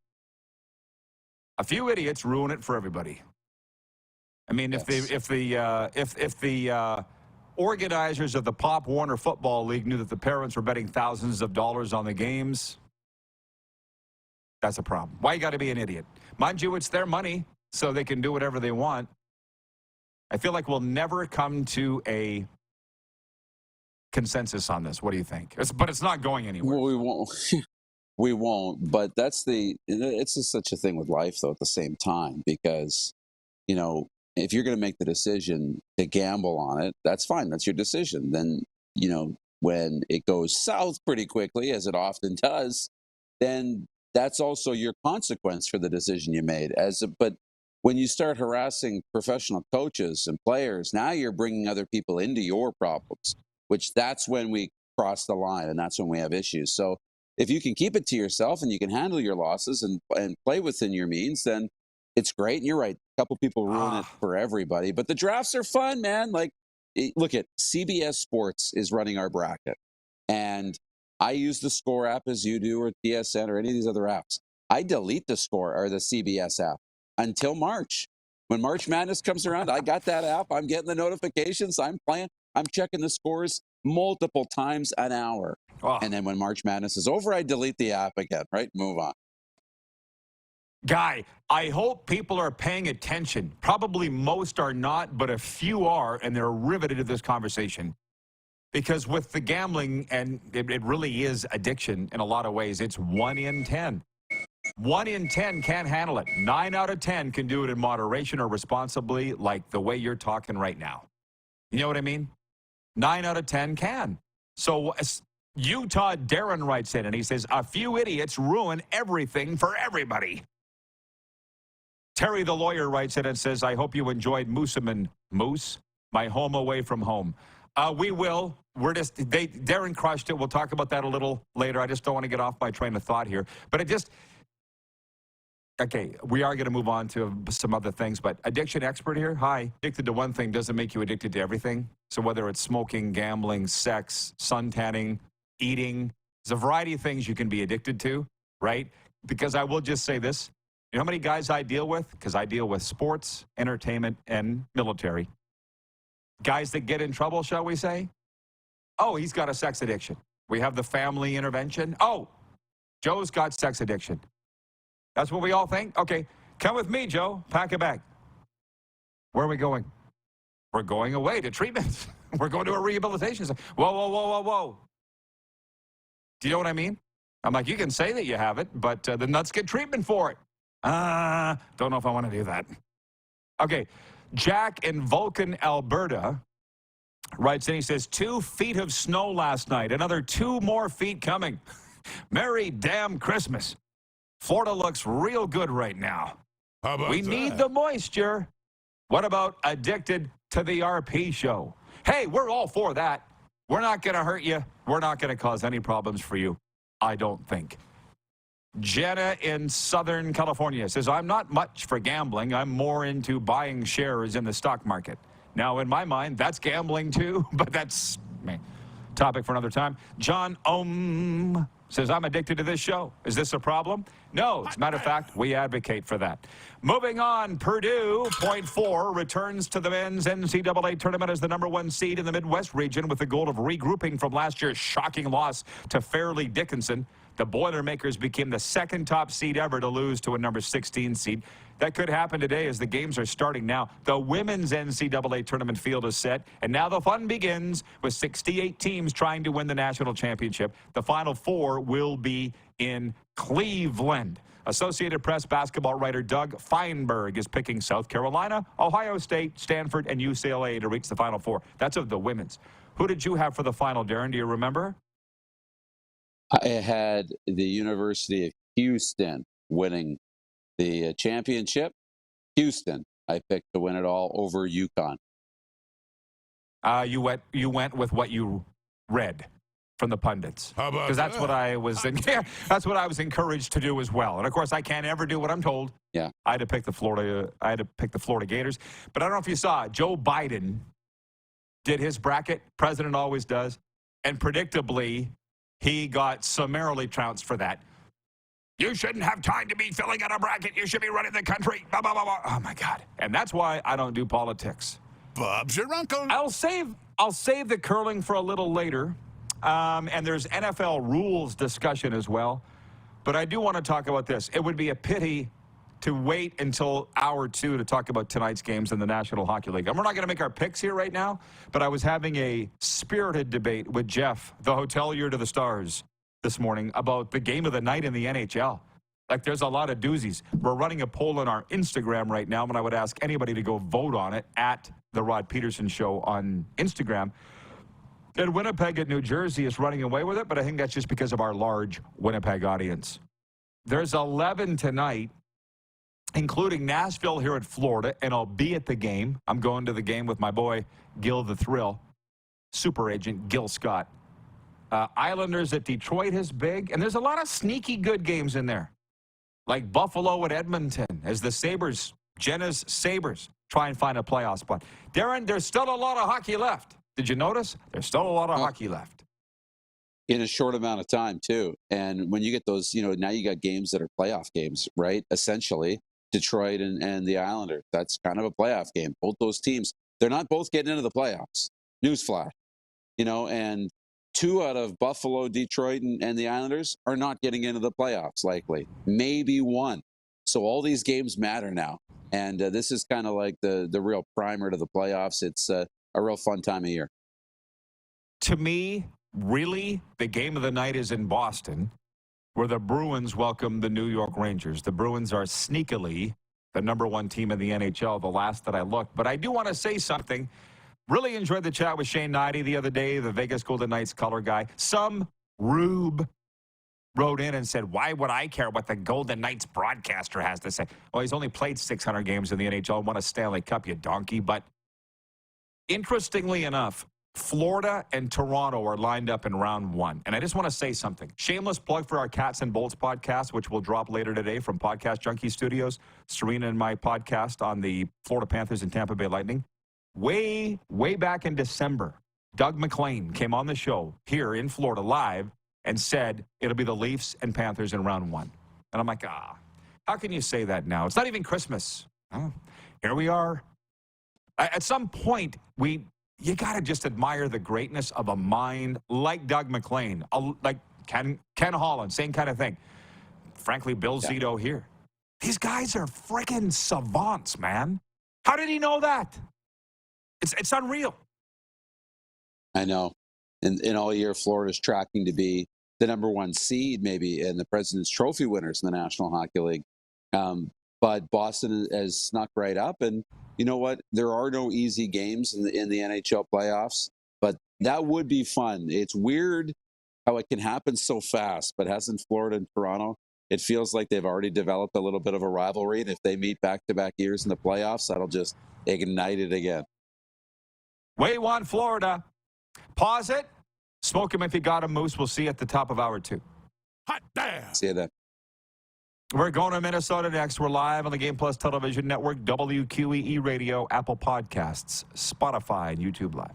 A few idiots ruin it for everybody. I mean, if the organizers of the Pop Warner Football League knew that the parents were betting thousands of dollars on the games, that's a problem. Why you got to be an idiot? Mind you, it's their money, so they can do whatever they want. I feel like we'll never come to a consensus on this. What do you think? But it's not going anywhere. Well, we won't. We won't. But it's just such a thing with life, though, at the same time, because, if you're going to make the decision to gamble on it, that's fine. That's your decision. Then, when it goes south pretty quickly, as it often does, then that's also your consequence for the decision you made. But when you start harassing professional coaches and players, now you're bringing other people into your problems, which that's when we cross the line, and that's when we have issues. So if you can keep it to yourself and you can handle your losses and play within your means, then it's great. And you're right. A couple people ruin it for everybody. But the drafts are fun, man. Like, look at CBS Sports is running our bracket. And I use the Score app as you do, or TSN, or any of these other apps. I delete the Score or the CBS app until March. When March Madness comes around, I got that app. I'm getting the notifications. I'm playing. I'm checking the scores multiple times an hour. And then when March Madness is over, I delete the app again, right? Move on. Guy, I hope people are paying attention. Probably most are not, but a few are, and they're riveted to this conversation. Because with the gambling, and it really is addiction in a lot of ways, it's 1 in 10. 1 in 10 can't handle it. 9 out of 10 can do it in moderation or responsibly, like the way you're talking right now. You know what I mean? 9 out of 10 can. So Utah Darren writes in, and he says, a few idiots ruin everything for everybody. Terry the lawyer writes in and says, I hope you enjoyed Mooseman Moose, my home away from home. We will. Darren crushed it. We'll talk about that a little later. I just don't want to get off my train of thought here. But okay, we are going to move on to some other things, but addiction expert here. Hi. Addicted to one thing doesn't make you addicted to everything. So whether it's smoking, gambling, sex, suntanning, eating, there's a variety of things you can be addicted to, right? Because I will just say this. You know how many guys I deal with? Because I deal with sports, entertainment, and military. Guys that get in trouble, shall we say? Oh, he's got a sex addiction. We have the family intervention. Oh, Joe's got sex addiction. That's what we all think? Okay, come with me, Joe. Pack a bag. Where are we going? We're going away to treatment. We're going to a rehabilitation center. Whoa, whoa, whoa, whoa, whoa. Do you know what I mean? I'm like, you can say that you have it, but then let's get treatment for it. Don't know if I want to do that. Okay, Jack in Vulcan, Alberta writes in, he says, 2 feet of snow last night, another 2 more feet coming. Merry damn Christmas. Florida looks real good right now. How about we need the moisture. What about addicted to the RP show? Hey, we're all for that. We're not going to hurt you. We're not going to cause any problems for you, I don't think. Jenna in Southern California says, I'm not much for gambling. I'm more into buying shares in the stock market. Now, in my mind, that's gambling too, but that's topic for another time. John says, I'm addicted to this show. Is this a problem? No. As a matter of fact, we advocate for that. Moving on, Purdue, .4, returns to the men's NCAA tournament as the #1 seed in the Midwest region with the goal of regrouping from last year's shocking loss to Fairleigh Dickinson. The Boilermakers became the 2nd top seed ever to lose to a number 16 seed. That could happen today as the games are starting now. The women's NCAA tournament field is set, and now the fun begins with 68 teams trying to win the national championship. The Final Four will be in Cleveland. Associated Press basketball writer Doug Feinberg is picking South Carolina, Ohio State, Stanford, and UCLA to reach the Final Four. That's of the women's. Who did you have for the final, Darren? Do you remember? I had the University of Houston winning the championship. Houston, I picked to win it all over UConn. You went with what you read from the pundits. How about because that's what I was. That's what I was encouraged to do as well. And of course, I can't ever do what I'm told. Yeah, I had to pick the Florida Gators. But I don't know if you saw Joe Biden did his bracket. President always does, and predictably, he got summarily trounced for that. You shouldn't have time to be filling out a bracket. You should be running the country. Blah, blah, blah, blah. Oh, my God. And that's why I don't do politics. Bob's your uncle. I'll save the curling for a little later. And there's NFL rules discussion as well. But I do want to talk about this. It would be a pity to wait until hour 2 to talk about tonight's games in the National Hockey League. And we're not going to make our picks here right now, but I was having a spirited debate with Jeff, the hotelier to the stars, this morning about the game of the night in the NHL. Like, there's a lot of doozies. We're running a poll on our Instagram right now, and I would ask anybody to go vote on it at The Rod Pedersen Show on Instagram. And Winnipeg at New Jersey is running away with it, but I think that's just because of our large Winnipeg audience. There's 11 tonight, including Nashville here at Florida, and I'll be at the game. I'm going to the game with my boy, Gil the Thrill, super agent Gil Scott. Islanders at Detroit is big, and there's a lot of sneaky good games in there, like Buffalo at Edmonton as the Sabres, Jenna's Sabres, try and find a playoff spot. Darren, there's still a lot of hockey left. Did you notice? There's still a lot of hockey left. In a short amount of time, too. And when you get those, now you got games that are playoff games, right? Essentially, Detroit and the Islanders. That's kind of a playoff game. Both those teams, they're not both getting into the playoffs. Newsflash. And 2 out of Buffalo, Detroit, and the Islanders are not getting into the playoffs, likely. Maybe 1. So all these games matter now. And this is kind of like the real primer to the playoffs. It's a real fun time of year. To me, really, the game of the night is in Boston, where the Bruins welcome the New York Rangers. The Bruins are sneakily the number one team in the NHL, the last that I looked. But I do want to say something. Really enjoyed the chat with Shane Knighty the other day, the Vegas Golden Knights color guy. Some rube wrote in and said, why would I care what the Golden Knights broadcaster has to say? Well, he's only played 600 games in the NHL and won a Stanley Cup, you donkey. But interestingly enough, Florida and Toronto are lined up in round one. And I just want to say something. Shameless plug for our Cats and Bolts podcast, which will drop later today from Podcast Junkie Studios. Serena and my podcast on the Florida Panthers and Tampa Bay Lightning. Way back in December, Doug McLean came on the show here in Florida live and said it'll be the Leafs and Panthers in round one. And I'm like, how can you say that now? It's not even Christmas. Oh, here we are. At some point, you got to just admire the greatness of a mind like Doug McLean, like Ken Holland, same kind of thing. Frankly, Bill Zito here. These guys are freaking savants, man. How did he know that? It's unreal. I know. And all year, Florida's tracking to be the number one seed, maybe, in the President's Trophy winners in the National Hockey League. But Boston has snuck right up. And you know what? There are no easy games in the NHL playoffs, but that would be fun. It's weird how it can happen so fast, but hasn't Florida and Toronto? It feels like they've already developed a little bit of a rivalry. And if they meet back-to-back years in the playoffs, that'll just ignite it again. Way one, Florida. Pause it. Smoke him if you got him, Moose. We'll see you at the top of hour 2. Hot damn! See you then. We're going to Minnesota next. We're live on the Game Plus Television Network, WQEE Radio, Apple Podcasts, Spotify, and YouTube Live.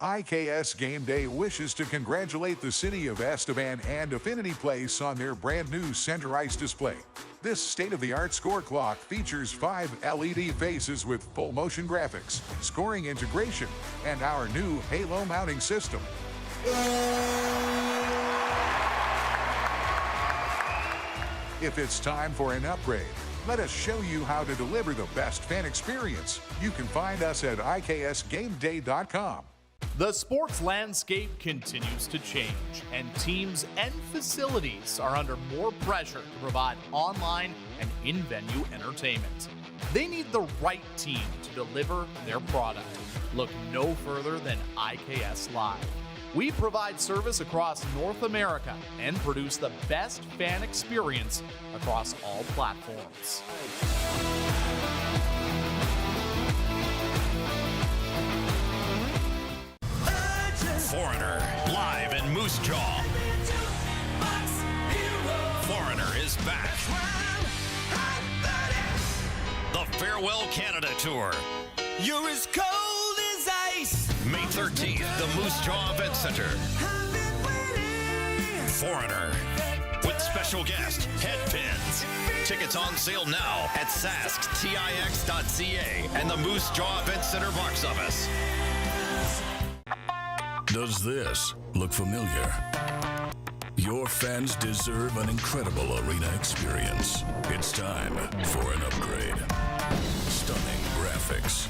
IKS Game Day wishes to congratulate the city of Estevan and Affinity Place on their brand new center ice display. This state-of-the-art score clock features 5 LED faces with full motion graphics, scoring integration, and our new Halo mounting system. If it's time for an upgrade, let us show you how to deliver the best fan experience. You can find us at IKSGameDay.com. The sports landscape continues to change, and teams and facilities are under more pressure to provide online and in-venue entertainment. They need the right team to deliver their product. Look no further than IKS Live. We provide service across North America and produce the best fan experience across all platforms. Foreigner, live in Moose Jaw. Foreigner is back. The Farewell Canada Tour. You're as cold as ice. May 13th, the Moose Jaw Event Center. Foreigner, with special guest, Headpins. Tickets on sale now at sasktix.ca and the Moose Jaw Event Center box office. Does this look familiar? Your fans deserve an incredible arena experience. It's time for an upgrade. Stunning graphics.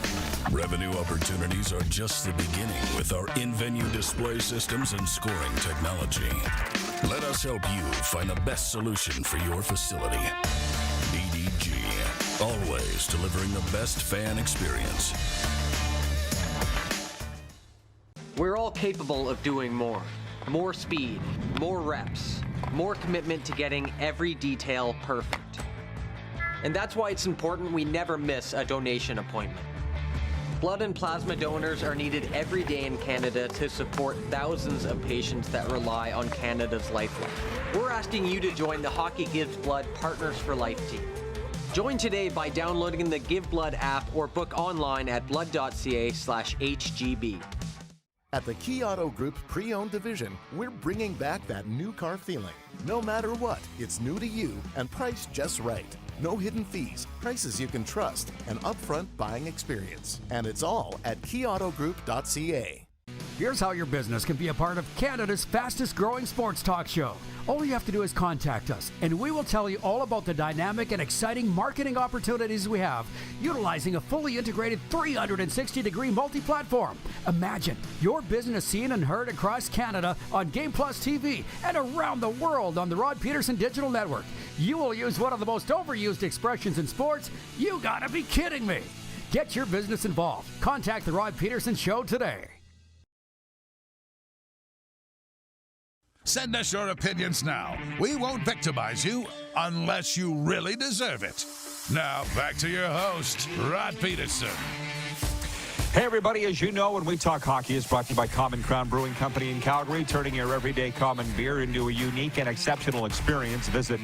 Revenue opportunities are just the beginning with our in-venue display systems and scoring technology. Let us help you find the best solution for your facility. EDG, always delivering the best fan experience. We're all capable of doing more. More speed, more reps, more commitment to getting every detail perfect. And that's why it's important we never miss a donation appointment. Blood and plasma donors are needed every day in Canada to support thousands of patients that rely on Canada's lifeline. We're asking you to join the Hockey Gives Blood Partners for Life team. Join today by downloading the Give Blood app or book online at blood.ca/HGB. At the Key Auto Group Pre-Owned Division, we're bringing back that new car feeling. No matter what, it's new to you and priced just right. No hidden fees, prices you can trust, an upfront buying experience. And it's all at keyautogroup.ca. Here's how your business can be a part of Canada's fastest growing sports talk show. All you have to do is contact us, and we will tell you all about the dynamic and exciting marketing opportunities we have, utilizing a fully integrated 360-degree multi-platform. Imagine your business seen and heard across Canada on Game Plus TV and around the world on the Rod Pedersen Digital Network. You will use one of the most overused expressions in sports. You gotta be kidding me. Get your business involved. Contact the Rod Pedersen Show today. Send us your opinions now. We won't victimize you unless you really deserve it. Now, back to your host, Rod Pedersen. Hey, everybody. As you know, when we talk hockey is brought to you by Common Crown Brewing Company in Calgary, turning your everyday common beer into a unique and exceptional experience. Visit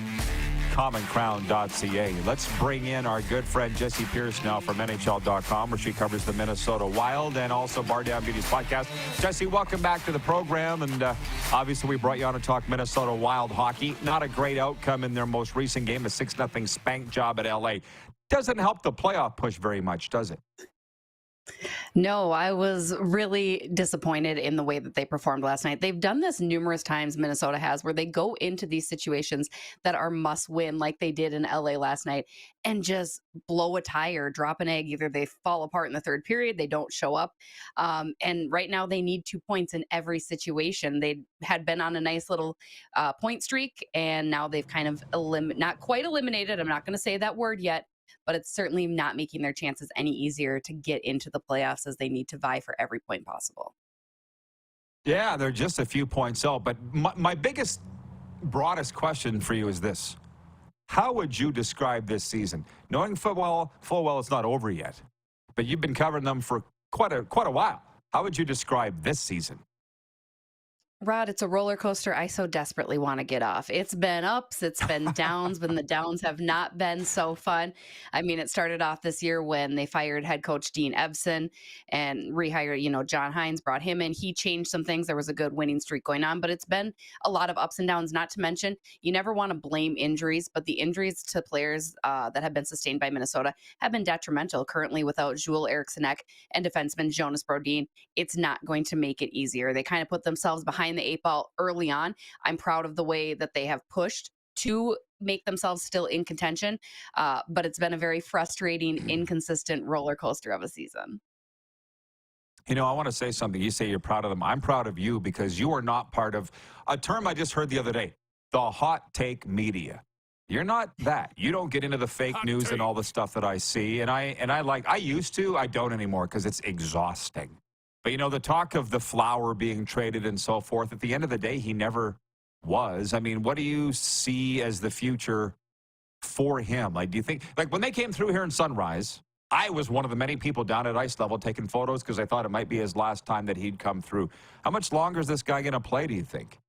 commoncrown.ca. Let's bring in our good friend Jessi Pierce now from NHL.com, where she covers the Minnesota Wild and also Bar Down Beauty's podcast. Jessi, welcome back to the program. And obviously, we brought you on to talk Minnesota Wild hockey. Not a great outcome in their most recent game, a 6-0 spank job at LA. Doesn't help the playoff push very much, does it? No, I was really disappointed in the way that they performed last night. They've done this numerous times, Minnesota has, where they go into these situations that are must win, like they did in LA last night, and just blow a tire, drop an egg. Either they fall apart in the third period, they don't show up. And right now they need 2 points in every situation. They had been on a nice little point streak, and now they've kind of not quite eliminated. I'm not going to say that word yet, but it's certainly not making their chances any easier to get into the playoffs, as they need to vie for every point possible. Yeah, they're just a few points out. But my biggest, broadest question for you is this. How would you describe this season? Knowing full well it's not over yet, but you've been covering them for quite a while. How would you describe this season? Rod, it's a roller coaster I so desperately want to get off. It's been ups, it's been downs, but the downs have not been so fun. I mean, it started off this year when they fired head coach Dean Evason and rehired, John Hines, brought him in. He changed some things. There was a good winning streak going on, but it's been a lot of ups and downs, not to mention you never want to blame injuries, but the injuries to players that have been sustained by Minnesota have been detrimental. Currently, without Joel Eriksson-Ek and defenseman Jonas Brodin, it's not going to make it easier. They kind of put themselves behind the 8 ball early on. I'm proud of the way that they have pushed to make themselves still in contention, but it's been a very frustrating, inconsistent roller coaster of a season. I want to say something. You say you're proud of them. I'm proud of you because you are not part of a term I just heard the other day, the hot take media. You're not that. You don't get into the fake news and all the stuff that I see. And I used to. I don't anymore because it's exhausting. But, the talk of the Flower being traded and so forth, at the end of the day, he never was. I mean, what do you see as the future for him? Like, do you think, like when they came through here in Sunrise, I was one of the many people down at ice level taking photos because I thought it might be his last time that he'd come through. How much longer is this guy going to play, do you think?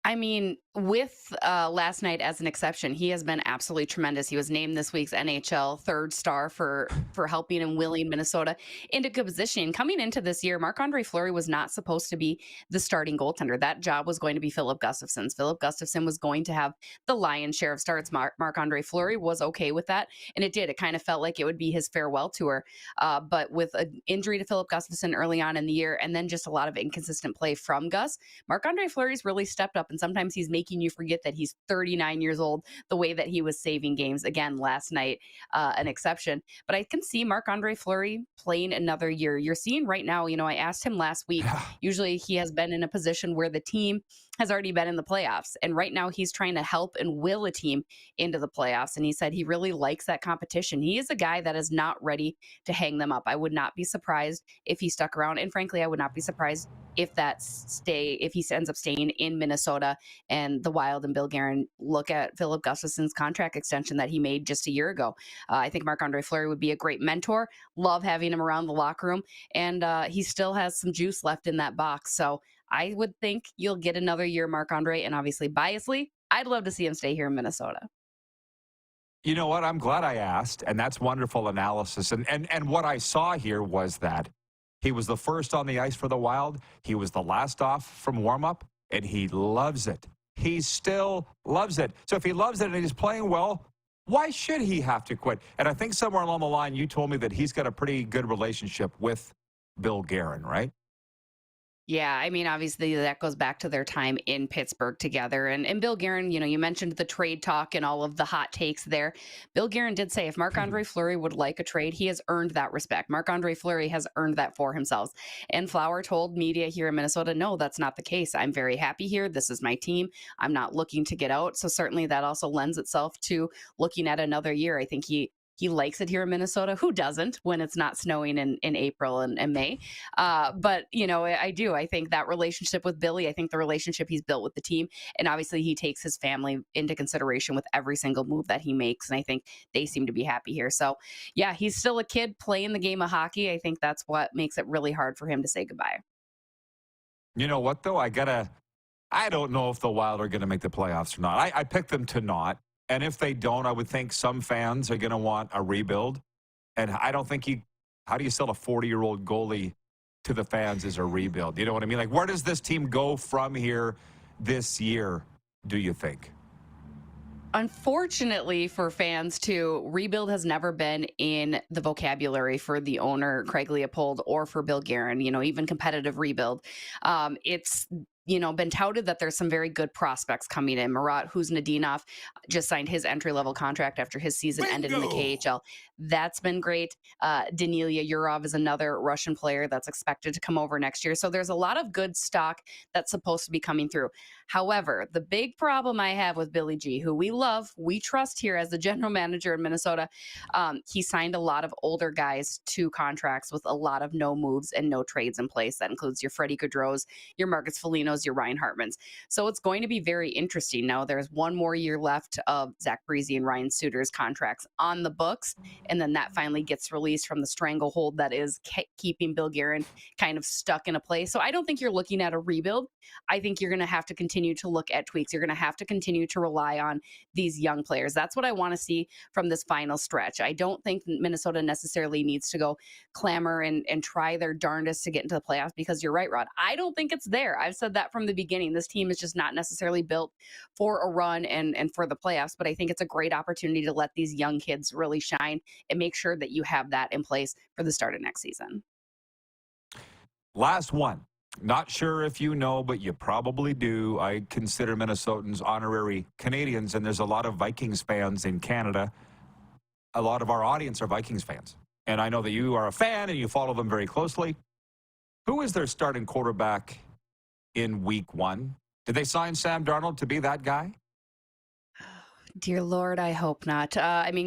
I mean, with last night as an exception, he has been absolutely tremendous. He was named this week's NHL third star for helping and willing Minnesota into good position. Coming into this year, Marc-Andre Fleury was not supposed to be the starting goaltender. That job was going to be Philip Gustafsson's. Philip Gustafsson was going to have the lion's share of starts. Marc-Andre Fleury was okay with that, and it did. It kind of felt like it would be his farewell tour. But with an injury to Philip Gustafsson early on in the year, and then just a lot of inconsistent play from Gus, Marc-Andre Fleury's really stepped up, and sometimes he's making you forget that he's 39 years old, the way that he was saving games. Again, last night, an exception. But I can see Marc-Andre Fleury playing another year. You're seeing right now, I asked him last week, usually he has been in a position where the team has already been in the playoffs. And right now he's trying to help and will a team into the playoffs. And he said he really likes that competition. He is a guy that is not ready to hang them up. I would not be surprised if he stuck around. And frankly, I would not be surprised if he ends up staying in Minnesota and the Wild and Bill Guerin look at Philip Gustafson's contract extension that he made just a year ago. I think Marc-Andre Fleury would be a great mentor. Love having him around the locker room. And he still has some juice left in that box. So I would think you'll get another year, Marc-Andre. And obviously, biasly, I'd love to see him stay here in Minnesota. You know what? I'm glad I asked, and that's wonderful analysis. And what I saw here was that he was the first on the ice for the Wild. He was the last off from warm-up, and he loves it. He still loves it. So if he loves it and he's playing well, why should he have to quit? And I think somewhere along the line, you told me that he's got a pretty good relationship with Bill Guerin, right? Yeah, I mean, obviously that goes back to their time in Pittsburgh together. And Bill Guerin, you mentioned the trade talk and all of the hot takes there. Bill Guerin did say if Marc-Andre Fleury would like a trade, he has earned that respect. Marc-Andre Fleury has earned that for himself. And Flower told media here in Minnesota, no, that's not the case. I'm very happy here. This is my team. I'm not looking to get out. So certainly that also lends itself to looking at another year. I think he likes it here in Minnesota. Who doesn't when it's not snowing in April and May? But, I do. I think that relationship with Billy, I think the relationship he's built with the team, and obviously he takes his family into consideration with every single move that he makes. And I think they seem to be happy here. So, yeah, he's still a kid playing the game of hockey. I think that's what makes it really hard for him to say goodbye. You know what, though? I don't know if the Wild are going to make the playoffs or not. I picked them to not. And if they don't, I would think some fans are going to want a rebuild. And I don't think how do you sell a 40-year-old goalie to the fans as a rebuild? You know what I mean? Like, where does this team go from here this year, do you think? Unfortunately for fans too, rebuild has never been in the vocabulary for the owner, Craig Leopold, or for Bill Guerin, even competitive rebuild. It's been touted that there's some very good prospects coming in. Murat Huznadinov just signed his entry-level contract after his season ended in the KHL. That's been great. Danilia Yurov is another Russian player that's expected to come over next year. So there's a lot of good stock that's supposed to be coming through. However, the big problem I have with Billy G, who we love, we trust here as the general manager in Minnesota, he signed a lot of older guys to contracts with a lot of no moves and no trades in place. That includes your Freddie Gaudreau's, your Marcus Foligno's, your Ryan Hartman's. So it's going to be very interesting. Now there's one more year left of Zach Parise and Ryan Suter's contracts on the books. And then that finally gets released from the stranglehold that is keeping Bill Guerin kind of stuck in a place. So I don't think you're looking at a rebuild. I think you're going to have to continue to look at tweaks. You're going to have to continue to rely on these young players. That's what I want to see from this final stretch. I don't think Minnesota necessarily needs to go clamor and try their darndest to get into the playoffs, because you're right, Rod. I don't think it's there. I've said that from the beginning. This team is just not necessarily built for a run and for the playoffs, but I think it's a great opportunity to let these young kids really shine and make sure that you have that in place for the start of next season. Last one. Not sure if you know, but you probably do. I consider Minnesotans honorary Canadians, and there's a lot of Vikings fans in Canada. A lot of our audience are Vikings fans. And I know that you are a fan and you follow them very closely. Who is their starting quarterback in week 1? Did they sign Sam Darnold to be that guy? Dear Lord, I hope not.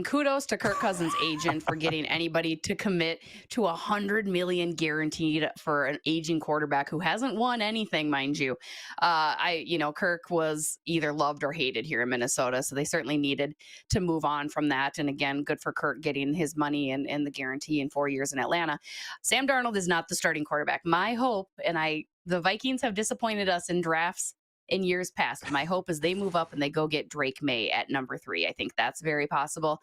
Kudos to Kirk Cousins' agent for getting anybody to commit to $100 million guaranteed for an aging quarterback who hasn't won anything, mind you. Kirk was either loved or hated here in Minnesota, so they certainly needed to move on from that. And again, good for Kirk getting his money and the guarantee in 4 years in Atlanta. Sam Darnold is not the starting quarterback. My hope, the Vikings have disappointed us in drafts in years past. My hope is they move up and they go get Drake May at number 3. I think that's very possible.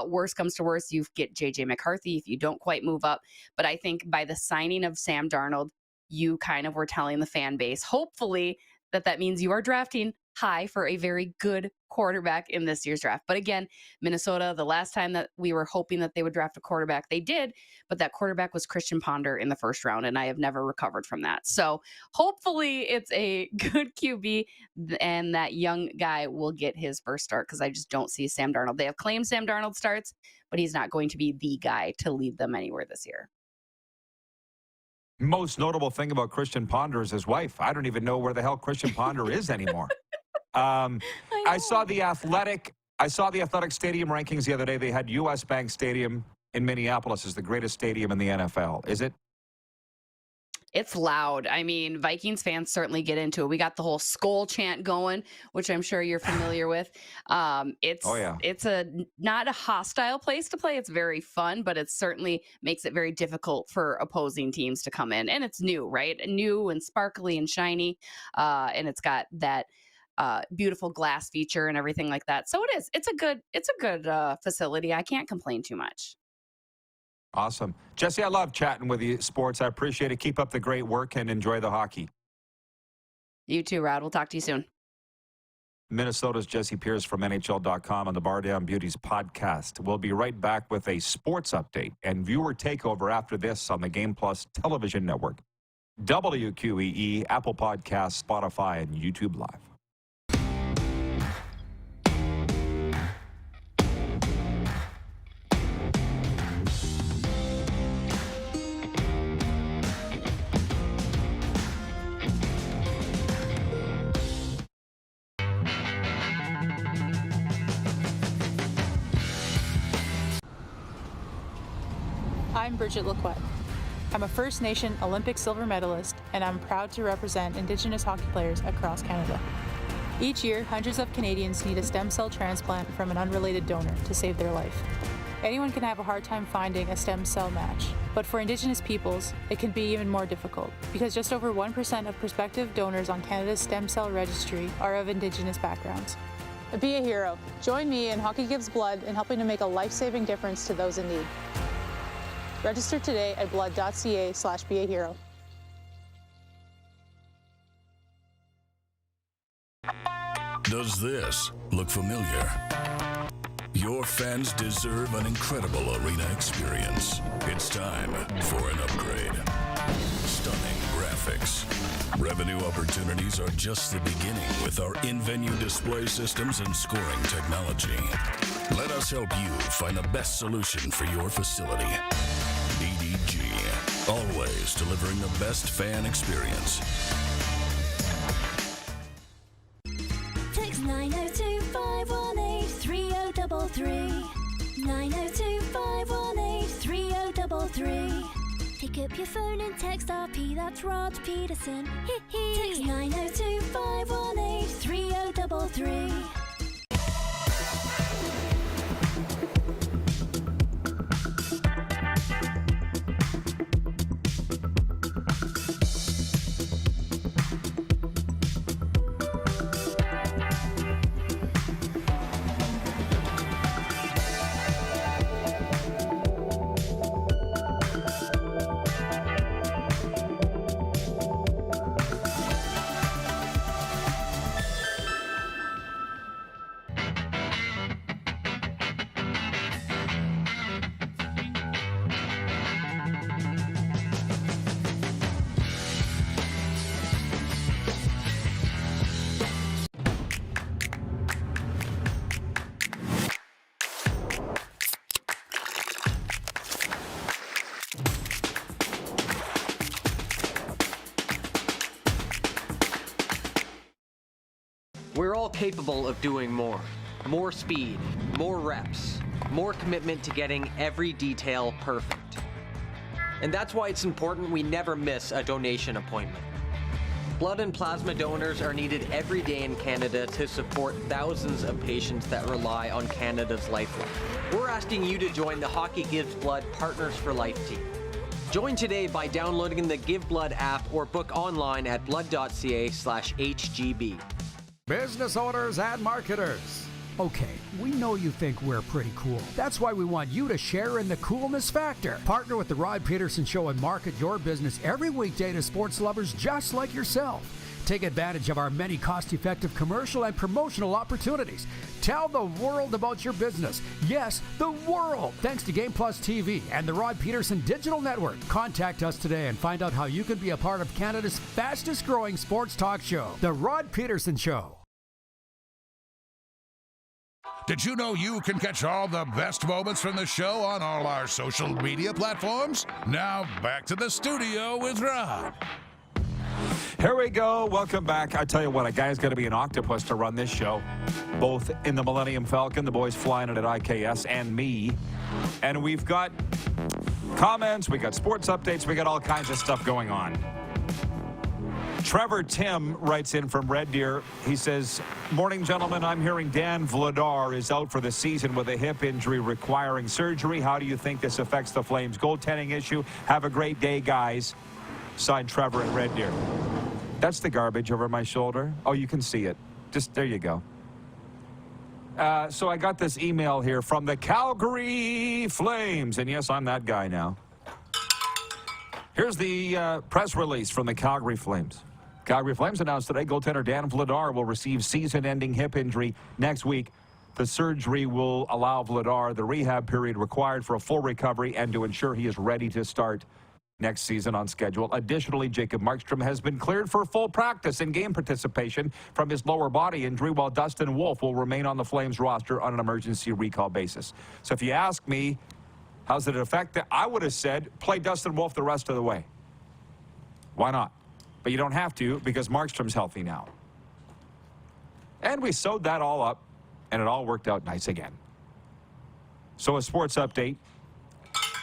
Worst comes to worst, you get JJ McCarthy if you don't quite move up. But I think by the signing of Sam Darnold, you kind of were telling the fan base, hopefully, that means you are drafting high for a very good quarterback in this year's draft. But again, Minnesota, the last time that we were hoping that they would draft a quarterback, they did, but that quarterback was Christian Ponder in the first round, and I have never recovered from that. So hopefully it's a good QB and that young guy will get his first start, because I just don't see Sam Darnold. They have claimed Sam Darnold starts, but he's not going to be the guy to lead them anywhere this year. most notable thing about Christian Ponder is his wife. I don't even know where the hell Christian Ponder is anymore. I saw the athletic stadium rankings the other day. They had U.S. Bank Stadium in Minneapolis as the greatest stadium in the NFL. Is it? It's loud. I mean, Vikings fans certainly get into it. We got the whole Skol chant going, which I'm sure you're familiar with. It's not a hostile place to play. It's very fun, but it certainly makes it very difficult for opposing teams to come in. And it's new, right? New and sparkly and shiny. And it's got that beautiful glass feature and everything like that. So it is. It's a good facility. I can't complain too much. Awesome. Jessi, I love chatting with you sports. I appreciate it. Keep up the great work and enjoy the hockey. You too, Rod. We'll talk to you soon. Minnesota's Jessi Pierce from NHL.com on the Bar Down Beauties podcast. We'll be right back with a sports update and viewer takeover after this on the Game Plus television network, WQEE, Apple Podcasts, Spotify, and YouTube Live. I'm Bridget Lacquette. I'm a First Nation Olympic silver medalist, and I'm proud to represent Indigenous hockey players across Canada. Each year, hundreds of Canadians need a stem cell transplant from an unrelated donor to save their life. Anyone can have a hard time finding a stem cell match, but for Indigenous peoples, it can be even more difficult because just over 1% of prospective donors on Canada's stem cell registry are of Indigenous backgrounds. Be a hero. Join me in Hockey Gives Blood in helping to make a life-saving difference to those in need. Register today at blood.ca/beahero. Does this look familiar? Your fans deserve an incredible arena experience. It's time for an upgrade. Stunning graphics. Revenue opportunities are just the beginning with our in-venue display systems and scoring technology. Let us help you find the best solution for your facility. EDG, always delivering the best fan experience. Text 902-518-3033. 902-518-3033. Pick up your phone and text RP, that's Rod Pedersen. Text 902-518-3033. We're all capable of doing more. More speed, more reps, more commitment to getting every detail perfect. And that's why it's important we never miss a donation appointment. Blood and plasma donors are needed every day in Canada to support thousands of patients that rely on Canada's lifeline. We're asking you to join the Hockey Gives Blood Partners for Life team. Join today by downloading the Give Blood app or book online at blood.ca/HGB. Business owners and marketers. Okay, we know you think we're pretty cool. That's why we want you to share in the coolness factor. Partner with the Rod Pedersen Show and market your business every weekday to sports lovers just like yourself. Take advantage of our many cost-effective commercial and promotional opportunities. Tell the world about your business. Yes, the world. Thanks to Game Plus TV and the Rod Pedersen Digital Network. Contact us today and find out how you can be a part of Canada's fastest-growing sports talk show, The Rod Pedersen Show. Did you know you can catch all the best moments from the show on all our social media platforms? Now, back to the studio with Rod. Here we go. Welcome back. I tell you what, a guy's got to be an octopus to run this show, both in the Millennium Falcon, the boys flying it at IKS, and me. And we've got comments, we got sports updates, we got all kinds of stuff going on. Trevor Tim writes in from Red Deer. He says, "Morning, gentlemen. I'm hearing Dan Vladar is out for the season with a hip injury requiring surgery. How do you think this affects the Flames' goaltending issue? Have a great day, guys." Signed, Trevor at Red Deer. That's the garbage over my shoulder. Oh, you can see it. Just there you go. So I got this email here from the Calgary Flames. And yes, I'm that guy now. Here's the press release from the Calgary Flames. Calgary Flames announced today goaltender Dan Vladar will receive season-ending hip injury next week. The surgery will allow Vladar the rehab period required for a full recovery and to ensure he is ready to start next season on schedule. Additionally, Jacob Markstrom has been cleared for full practice and game participation from his lower body injury, while Dustin Wolf will remain on the Flames roster on an emergency recall basis. So if you ask me, how's it affect that? I would have said, play Dustin Wolf the rest of the way. Why not? But you don't have to because Markstrom's healthy now. And we sewed that all up, and it all worked out nice again. So a sports update.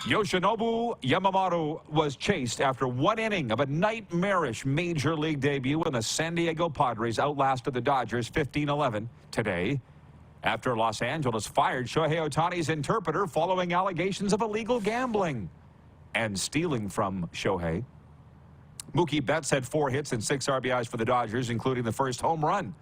Yoshinobu Yamamoto was chased after one inning of a nightmarish Major League debut when the San Diego Padres outlasted the Dodgers 15-11 today, after Los Angeles fired Shohei Ohtani's interpreter following allegations of illegal gambling and stealing from Shohei. Mookie Betts had 4 hits and 6 RBIs for the Dodgers, including the first home run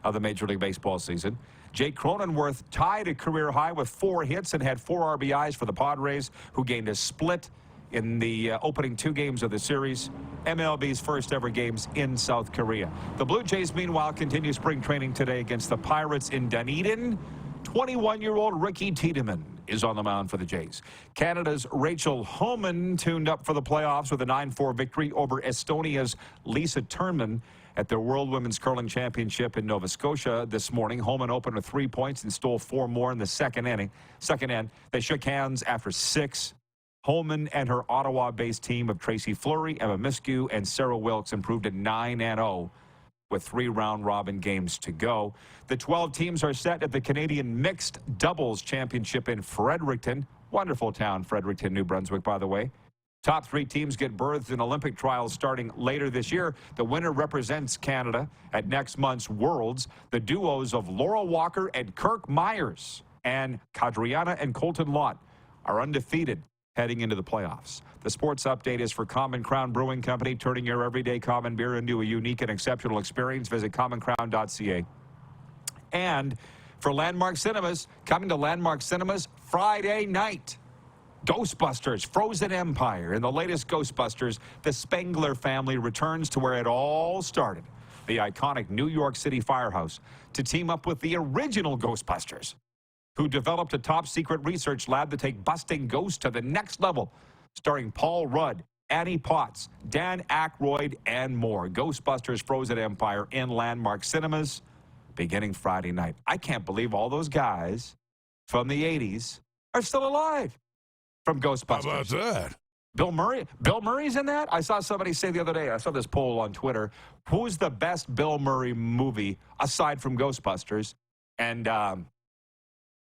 of the Major League Baseball season. Jake Cronenworth tied a career high with 4 hits and had 4 RBIs for the Padres, who gained a split in the opening 2 games of the series, MLB's first ever games in South Korea. The Blue Jays, meanwhile, continue spring training today against the Pirates in Dunedin. 21-year-old Ricky Tiedemann is on the mound for the Jays. Canada's Rachel Homan tuned up for the playoffs with a 9-4 victory over Estonia's Lisa Turnman at the World Women's Curling Championship in Nova Scotia this morning. Homan opened with 3 points and stole 4 more in the second end. They shook hands after 6. Homan and her Ottawa-based team of Tracy Fleury, Emma Miskew, and Sarah Wilkes improved to 9-0 with 3 round-robin games to go. The 12 teams are set at the Canadian Mixed Doubles Championship in Fredericton. Wonderful town, Fredericton, New Brunswick, by the way. Top 3 teams get berths in Olympic trials starting later this year. The winner represents Canada at next month's Worlds. The duos of Laura Walker and Kirk Myers and Kadriana and Colton Lott are undefeated heading into the playoffs. The sports update is for Common Crown Brewing Company, turning your everyday common beer into a unique and exceptional experience. Visit commoncrown.ca. And for Landmark Cinemas, coming to Landmark Cinemas Friday night, Ghostbusters Frozen Empire. In the latest Ghostbusters, the Spengler family returns to where it all started, the iconic New York City firehouse, to team up with the original Ghostbusters, who developed a top-secret research lab to take busting ghosts to the next level, starring Paul Rudd, Annie Potts, Dan Aykroyd, and more. Ghostbusters Frozen Empire in Landmark Cinemas beginning Friday night. I can't believe all those guys from the 80s are still alive from Ghostbusters. How about that? Bill Murray's in that? I saw somebody say the other day, I saw this poll on Twitter, who's the best Bill Murray movie aside from Ghostbusters? And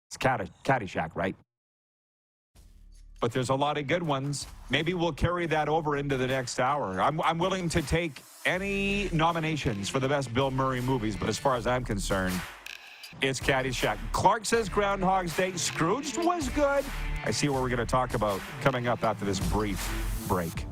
it's Caddyshack, right? But there's a lot of good ones. Maybe we'll carry that over into the next hour. I'm willing to take any nominations for the best Bill Murray movies, but as far as I'm concerned, it's Caddyshack. Clark says Groundhog's Day. Scrooged was good. I see what we're going to talk about coming up after this brief break.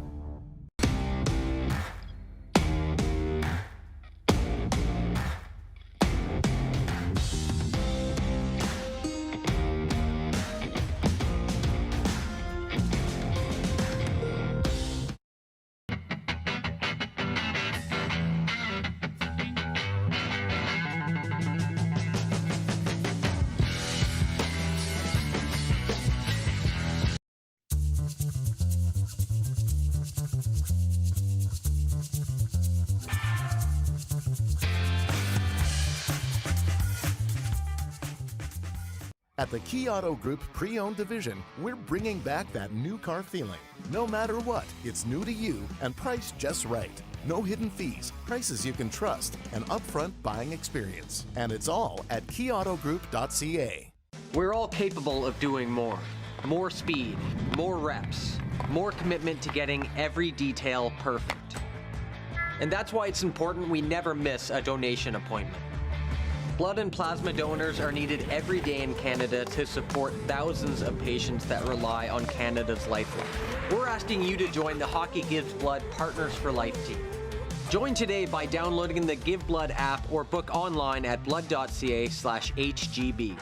At the Key Auto Group Pre-Owned Division, we're bringing back that new car feeling. No matter what, it's new to you and priced just right. No hidden fees, prices you can trust, and upfront buying experience. And it's all at keyautogroup.ca. We're all capable of doing more. More speed, more reps, more commitment to getting every detail perfect. And that's why it's important we never miss a donation appointment. Blood and plasma donors are needed every day in Canada to support thousands of patients that rely on Canada's lifeline. We're asking you to join the Hockey Gives Blood Partners for Life team. Join today by downloading the Give Blood app or book online at blood.ca/HGB.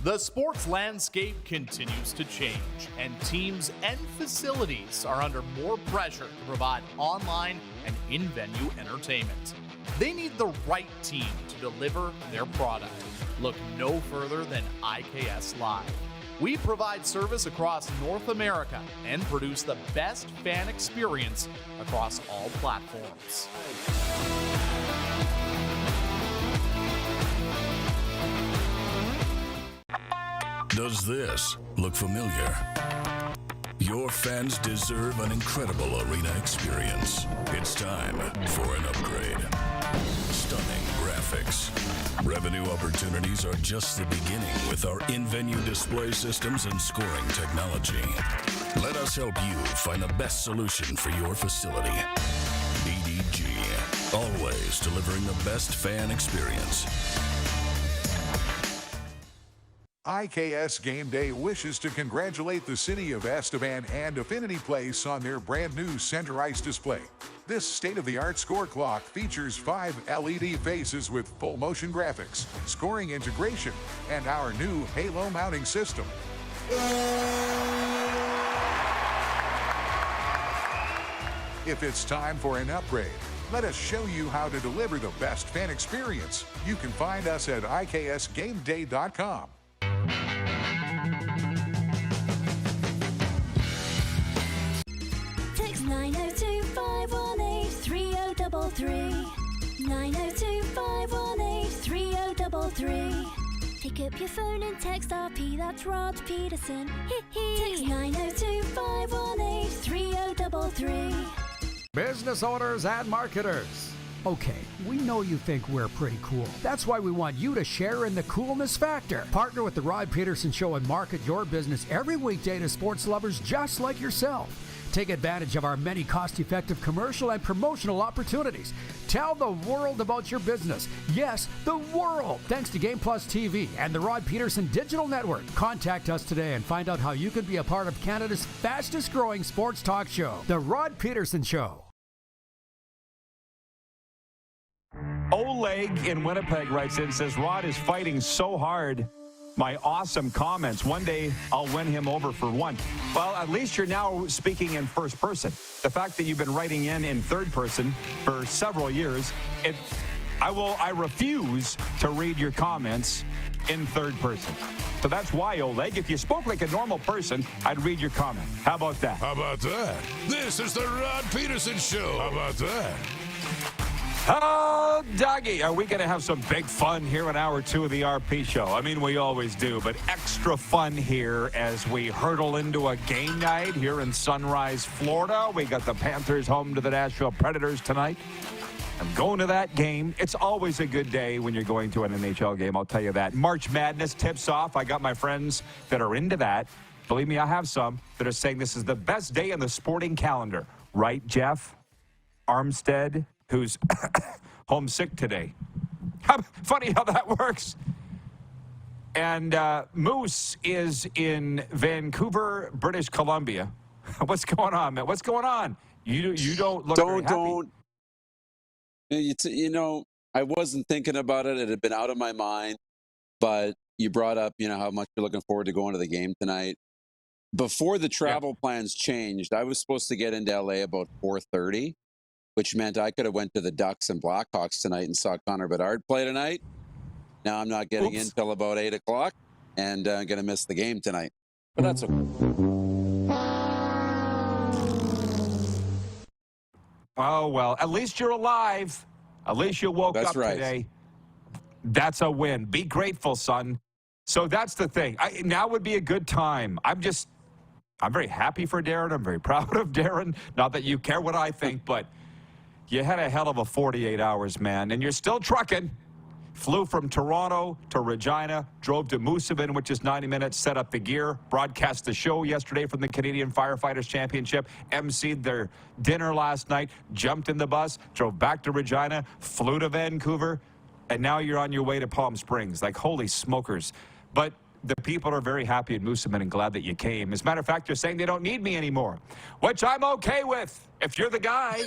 The sports landscape continues to change, and teams and facilities are under more pressure to provide online and in-venue entertainment. They need the right team to deliver their product. Look no further than IKS Live. We provide service across North America and produce the best fan experience across all platforms. Does this look familiar? Your fans deserve an incredible arena experience. It's time for an upgrade. Stunning graphics. Revenue opportunities are just the beginning with our in-venue display systems and scoring technology. Let us help you find the best solution for your facility. BDG, always delivering the best fan experience. IKS Game Day wishes to congratulate the city of Estevan and Affinity Place on their brand new center ice display. This state-of-the-art score clock features 5 LED faces with full motion graphics, scoring integration, and our new Halo mounting system. If it's time for an upgrade, let us show you how to deliver the best fan experience. You can find us at iksgameday.com. Text 902-518-3033. 902-518-3033. Pick up your phone and text RP, that's Rod Pedersen. Text 902-518-3033. Business owners and marketers. Okay, we know you think we're pretty cool. That's why we want you to share in the coolness factor. Partner with the Rod Pedersen Show and market your business every weekday to sports lovers just like yourself. Take advantage of our many cost-effective commercial and promotional opportunities. Tell the world about your business. Yes, the world. Thanks to Game Plus TV and the Rod Pedersen Digital Network. Contact us today and find out how you can be a part of Canada's fastest-growing sports talk show, The Rod Pedersen Show. Oleg in Winnipeg writes in, says, Rod is fighting so hard. My awesome comments. One day I'll win him over for one. Well, at least you're now speaking in first person. The fact that you've been writing in third person for several years, I refuse to read your comments in third person. So that's why, Oleg, if you spoke like a normal person, I'd read your comment. How about that? How about that? This is the Rod Pedersen Show. How about that? Oh, Dougie, are we going to have some big fun here in hour 2 of the RP show? I mean, we always do, but extra fun here as we hurtle into a game night here in Sunrise, Florida. We got the Panthers home to the Nashville Predators tonight. I'm going to that game. It's always a good day when you're going to an NHL game, I'll tell you that. March Madness tips off. I got my friends that are into that. Believe me, I have some that are saying this is the best day in the sporting calendar. Right, Jeff Armstead, who's homesick today. Funny how that works. And Moose is in Vancouver, British Columbia. What's going on, man? What's going on? You don't look very happy. You know, I wasn't thinking about it. It had been out of my mind. But you brought up, how much you're looking forward to going to the game tonight. Before the travel plans changed, I was supposed to get into LA about 4:30. Which meant I could have went to the Ducks and Blackhawks tonight and saw Connor Bedard play tonight. Now I'm not getting in till about 8 o'clock, and I'm going to miss the game tonight. But that's okay. Oh, well, at least you're alive. At least you woke up today. That's a win. Be grateful, son. So that's the thing. Now would be a good time. I'm very happy for Darren. I'm very proud of Darren. Not that you care what I think, but you had a hell of a 48 hours, man. And you're still trucking. Flew from Toronto to Regina, drove to Moosomin, which is 90 minutes, set up the gear, broadcast the show yesterday from the Canadian Firefighters Championship, emceed their dinner last night, jumped in the bus, drove back to Regina, flew to Vancouver, and now you're on your way to Palm Springs. Like, holy smokers. But the people are very happy at Moosomin and glad that you came. As a matter of fact, they're saying they don't need me anymore, which I'm okay with. If you're the guy,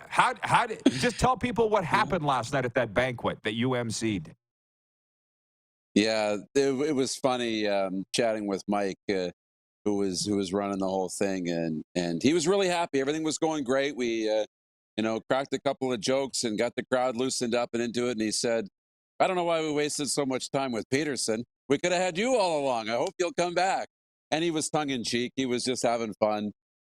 how did just tell people what happened last night at that banquet that you emceed? Yeah, it was funny chatting with Mike, who was running the whole thing, and he was really happy. Everything was going great. We cracked a couple of jokes and got the crowd loosened up and into it. And he said, "I don't know why we wasted so much time with Pedersen. We could have had you all along. I hope you'll come back." And he was tongue in cheek. He was just having fun.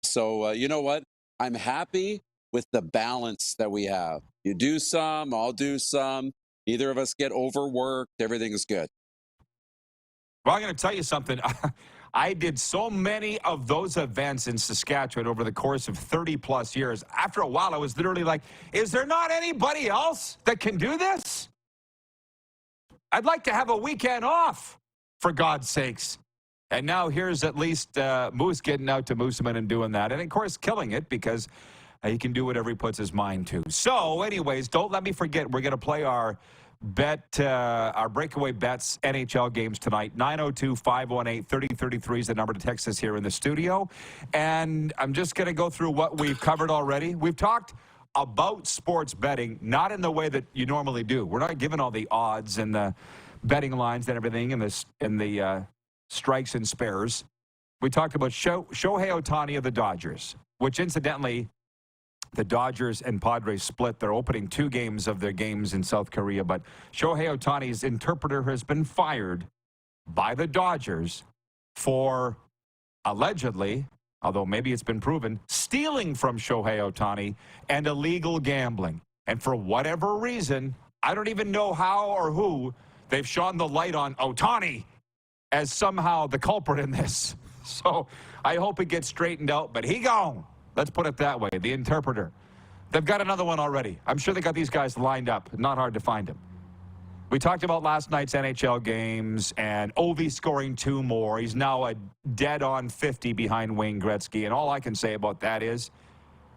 So you know what? I'm happy with the balance that we have. You do some, I'll do some. Neither of us get overworked. Everything is good. Well, I'm going to tell you something. I did so many of those events in Saskatchewan over the course of 30-plus years. After a while, I was literally like, is there not anybody else that can do this? I'd like to have a weekend off, for God's sakes. And now here's at least Moose getting out to Moosomin and doing that. And, of course, killing it because he can do whatever he puts his mind to. So, anyways, don't let me forget, we're going to play our breakaway bets NHL games tonight. 902-518-3033 is the number to text us here in the studio. And I'm just going to go through what we've covered already. We've talked about sports betting, not in the way that you normally do. We're not giving all the odds and the betting lines and everything and the strikes and spares. We talked about Shohei Ohtani of the Dodgers, which incidentally, the Dodgers and Padres split. They're opening 2 games of their games in South Korea, but Shohei Ohtani's interpreter has been fired by the Dodgers for allegedly, although maybe it's been proven, stealing from Shohei Ohtani and illegal gambling. And for whatever reason, I don't even know how or who, they've shone the light on Ohtani as somehow the culprit in this. So I hope it gets straightened out, but he gone. Let's put it that way, the interpreter. They've got another one already. I'm sure they got these guys lined up. Not hard to find them. We talked about last night's NHL games and Ovi scoring 2 more. He's now a dead-on 50 behind Wayne Gretzky. And all I can say about that is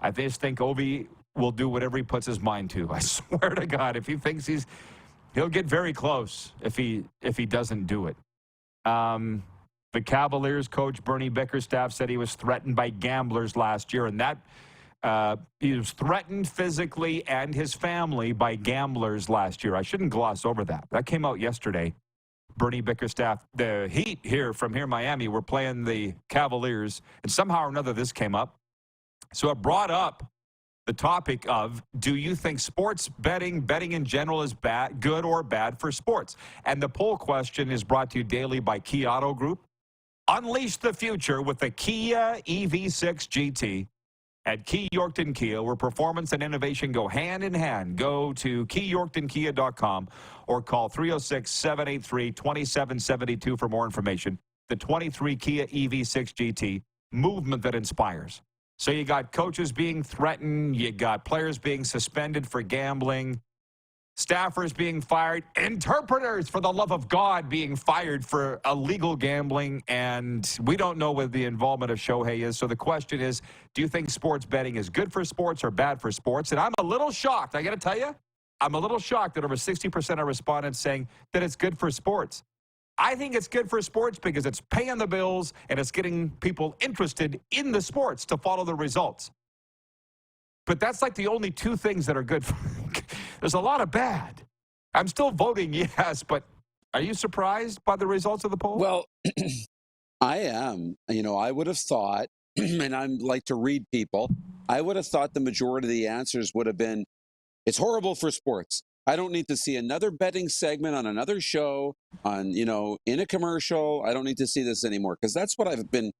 I just think Ovi will do whatever he puts his mind to. I swear to God, if he thinks he'll get very close if he doesn't do it. The Cavaliers coach, Bernie Bickerstaff, said he was threatened by gamblers last year, and that he was threatened physically and his family by gamblers last year. I shouldn't gloss over that. That came out yesterday. Bernie Bickerstaff, the Heat from Miami, were playing the Cavaliers, and somehow or another this came up. So it brought up the topic of, do you think sports betting in general is good or bad for sports? And the poll question is brought to you daily by Kia Auto Group. Unleash the future with the Kia EV6 GT at Key Yorkton Kia, where performance and innovation go hand in hand. Go to KeyYorktonKia.com or call 306-783-2772 for more information. The 23 Kia EV6 GT, movement that inspires. So you got coaches being threatened, you got players being suspended for gambling, staffers being fired, interpreters, for the love of God, being fired for illegal gambling, and we don't know what the involvement of Shohei is. So the question is, do you think sports betting is good for sports or bad for sports? And I'm a little shocked. I got to tell you, I'm a little shocked that over 60% of respondents saying that it's good for sports. I think it's good for sports because it's paying the bills and it's getting people interested in the sports to follow the results. But that's like the only 2 things that are good for There's a lot of bad. I'm still voting yes, but are you surprised by the results of the poll? Well, I am. I would have thought, and I like to read people, I would have thought the majority of the answers would have been, it's horrible for sports. I don't need to see another betting segment on another show, in a commercial. I don't need to see this anymore, because that's what I've been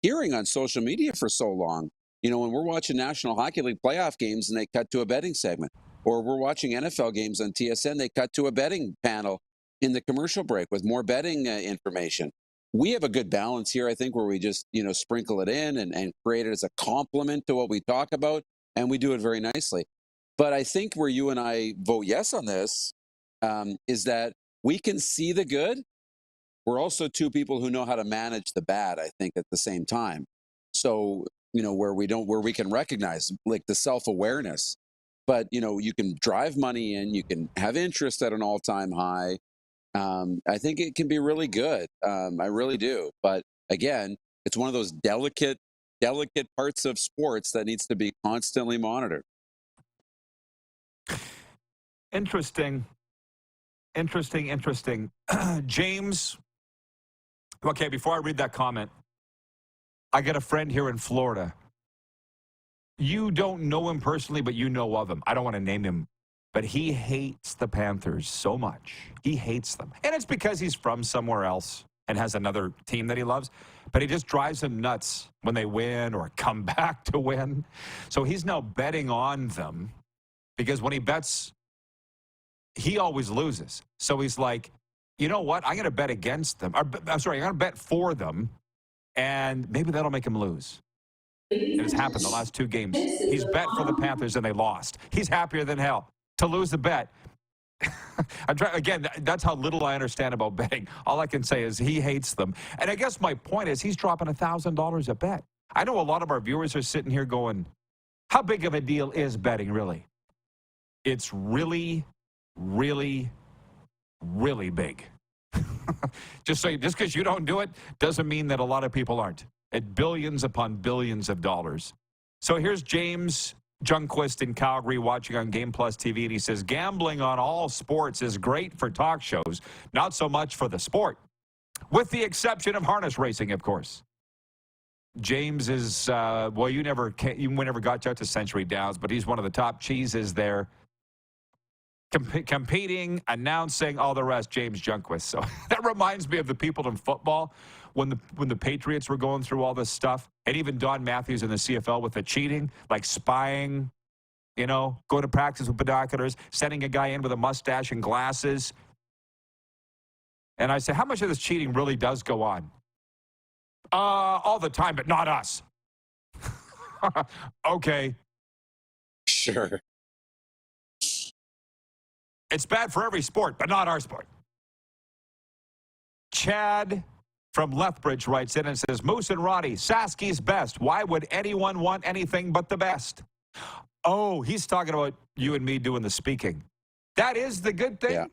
hearing on social media for so long. When we're watching National Hockey League playoff games and they cut to a betting segment, or we're watching NFL games on TSN, they cut to a betting panel. in the commercial break with more betting information. We have a good balance here, I think, where we just, sprinkle it in and create it as a complement to what we talk about, and we do it very nicely. But I think where you and I vote yes on this is that we can see the good. We're also two people who know how to manage the bad, I think, at the same time. So, where we can recognize like the self-awareness, but, you can drive money in, you can have interest at an all-time high. I think it can be really good. I really do. But again, it's one of those delicate parts of sports that needs to be constantly monitored. Interesting. James, okay, before I read that comment, I got a friend here in Florida. You don't know him personally, but you know of him. I don't want to name him, but he hates the Panthers so much. He hates them. And it's because he's from somewhere else and has another team that he loves, but it just drives him nuts when they win or come back to win. So he's now betting on them because when he bets, he always loses. So he's like, you know what? I'm going to bet against them. I'm going to bet for them, and maybe that'll make him lose. It has happened the last 2 games. He's bet for the Panthers, and they lost. He's happier than hell to lose the bet. Again, that's how little I understand about betting. All I can say is he hates them. And I guess my point is he's dropping $1,000 a bet. I know a lot of our viewers are sitting here going, how big of a deal is betting really? It's really, really, really big. Just because you don't do it doesn't mean that a lot of people aren't. At billions upon billions of dollars. So here's James Junquist in Calgary watching on Game Plus TV, and he says, gambling on all sports is great for talk shows, not so much for the sport, with the exception of harness racing, of course. James is, you never got out to Century Downs, but he's one of the top cheeses there. Competing, announcing, all the rest, James Junquist. So that reminds me of the people in football when the Patriots were going through all this stuff, and even Don Matthews in the CFL with the cheating, like spying, going to practice with binoculars, sending a guy in with a mustache and glasses. And I say, how much of this cheating really does go on? All the time, but not us. Okay. Sure. It's bad for every sport, but not our sport. Chad from Lethbridge writes in and says, Moose and Roddy, Sasky's best. Why would anyone want anything but the best? Oh, he's talking about you and me doing the speaking. That is the good thing. Yeah.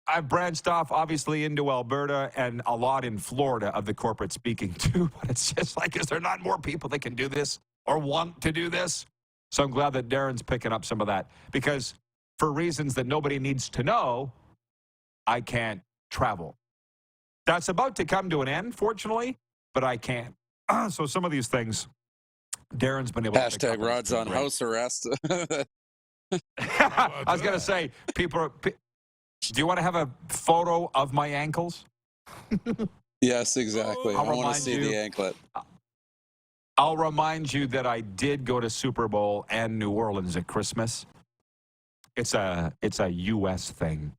I've branched off, obviously, into Alberta and a lot in Florida of the corporate speaking, too. But it's just like, is there not more people that can do this or want to do this? So I'm glad that Darren's picking up some of that. Because for reasons that nobody needs to know, I can't travel. That's about to come to an end, fortunately, but I can't. So some of these things, Darren's been able to... Hashtag Rod's on house arrest. I was going to say, do you want to have a photo of my ankles? Yes, exactly. I want to see the anklet. I'll remind you that I did go to Super Bowl and New Orleans at Christmas. It's a U.S. thing.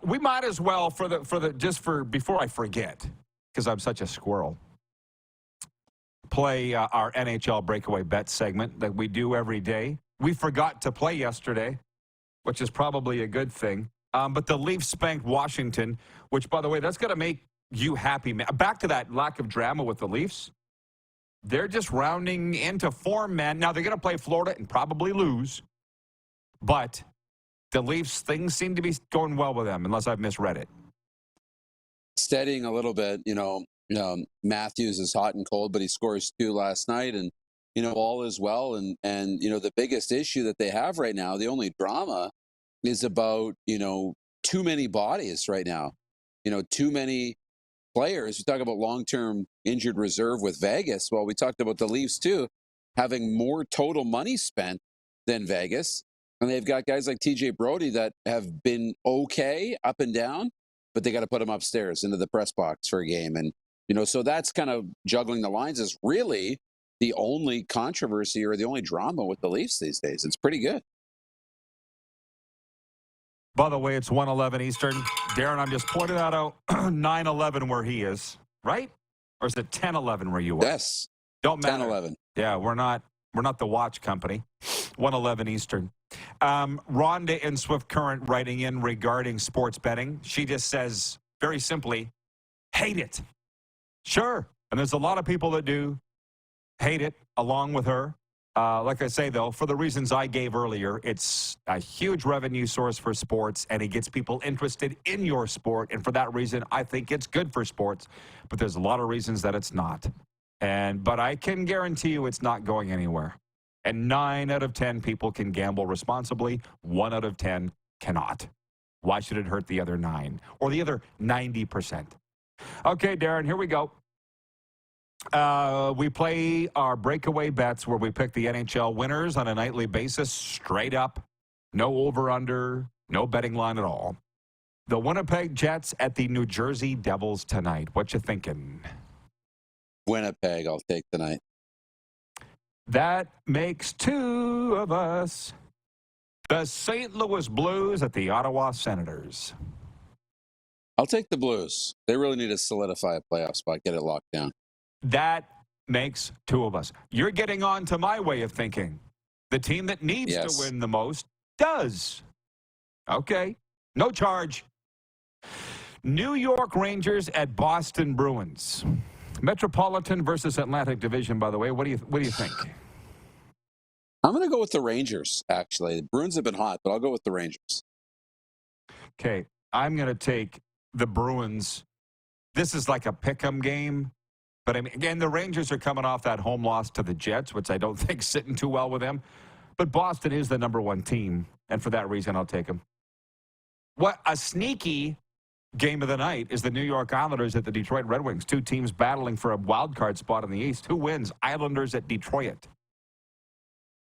We might as well before I forget, because I'm such a squirrel, play our NHL breakaway bet segment that we do every day. We forgot to play yesterday, which is probably a good thing. But the Leafs spanked Washington, which, by the way, that's going to make you happy, man. Back to that lack of drama with the Leafs. They're just rounding into form, man. Now, they're going to play Florida and probably lose. But the Leafs, things seem to be going well with them, unless I've misread it. Steadying a little bit, Matthews is hot and cold, but he scores 2 last night, and, all is well. And the biggest issue that they have right now, the only drama is about, too many bodies right now. Too many players. We talk about long-term injured reserve with Vegas. Well, we talked about the Leafs, too, having more total money spent than Vegas. And they've got guys like TJ Brody that have been okay up and down, but they got to put them upstairs into the press box for a game. And, so that's kind of juggling the lines is really the only controversy or the only drama with the Leafs these days. It's pretty good. By the way, it's 1:11 Eastern. Darren, I'm just pointing that out. 9:11 where he is, right? Or is it 10:11 where you are? Yes. Don't matter. 10:11. Yeah, we're not the watch company. 1:11 Eastern. Rhonda in Swift Current writing in regarding sports betting. She just says very simply, hate it. Sure. And there's a lot of people that do hate it along with her. Like I say, though, for the reasons I gave earlier, it's a huge revenue source for sports, and it gets people interested in your sport. And for that reason, I think it's good for sports. But there's a lot of reasons that it's not. But I can guarantee you it's not going anywhere. And 9 out of 10 people can gamble responsibly. 1 out of 10 cannot. Why should it hurt the other 9 or the other 90%? Okay, Darren, here we go. We play our breakaway bets where we pick the NHL winners on a nightly basis, straight up. No over-under, no betting line at all. The Winnipeg Jets at the New Jersey Devils tonight. What you thinking? Winnipeg, I'll take tonight. That makes 2 of us. The St. Louis Blues at the Ottawa Senators. I'll take the Blues. They really need to solidify a playoff spot, get it locked down. That makes 2 of us. You're getting on to my way of thinking. The team that needs to win the most does. Okay. No charge. New York Rangers at Boston Bruins. Metropolitan versus Atlantic Division, by the way. What do you think? I'm going to go with the Rangers, actually. The Bruins have been hot, but I'll go with the Rangers. Okay. I'm going to take the Bruins. This is like a pick-em game. But, I mean, again, the Rangers are coming off that home loss to the Jets, which I don't think is sitting too well with them. But Boston is the number 1 team, and for that reason, I'll take them. What a sneaky game of the night is the New York Islanders at the Detroit Red Wings. 2 teams battling for a wild card spot in the East. Who wins? Islanders at Detroit.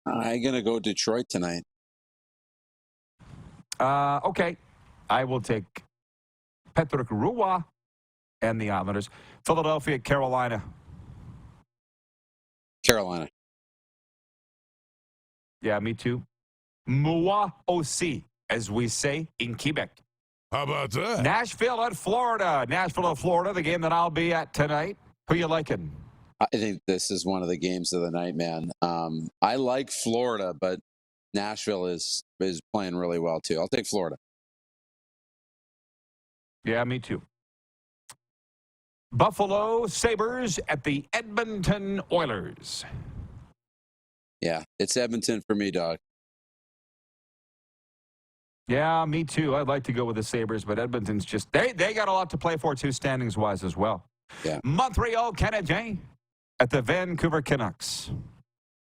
I'm going to go Detroit tonight. Okay. I will take Patrick Roy and the Islanders. Philadelphia, Carolina. Carolina. Yeah, me too. Moi aussi, as we say in Quebec. How about that? Nashville at Florida. Nashville at Florida, the game that I'll be at tonight. Who you liking? I think this is one of the games of the night, man. I like Florida, but Nashville is playing really well, too. I'll take Florida. Yeah, me too. Buffalo Sabres at the Edmonton Oilers. Yeah, it's Edmonton for me, dog. Yeah, me too. I'd like to go with the Sabres, but Edmonton's just, they got a lot to play for, too, standings-wise as well. Yeah. Montreal Canadiens at the Vancouver Canucks.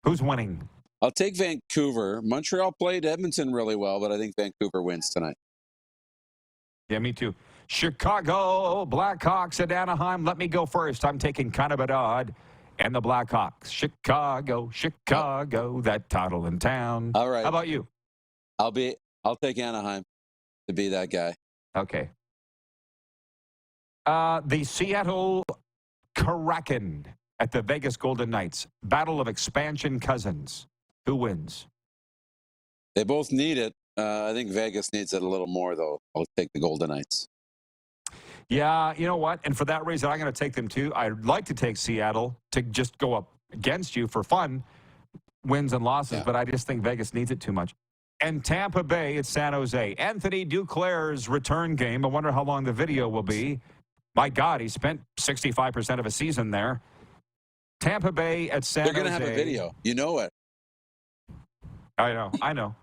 Who's winning? I'll take Vancouver. Montreal played Edmonton really well, but I think Vancouver wins tonight. Yeah, me too. Chicago Blackhawks at Anaheim. Let me go first. I'm taking Canada and the Blackhawks. Chicago, that title in town. All right. How about you? I'll take Anaheim to be that guy. Okay. The Seattle Kraken at the Vegas Golden Knights. Battle of expansion cousins. Who wins? They both need it. I think Vegas needs it a little more, though. I'll take the Golden Knights. Yeah, you know what? And for that reason, I'm going to take them too. I'd like to take Seattle to just go up against you for fun, wins and losses, but I just think Vegas needs it too much. And Tampa Bay at San Jose. Anthony Duclair's return game. I wonder how long the video will be. My God, he spent 65% of a season there. Tampa Bay at San Jose. They're going to have a video. You know it. I know.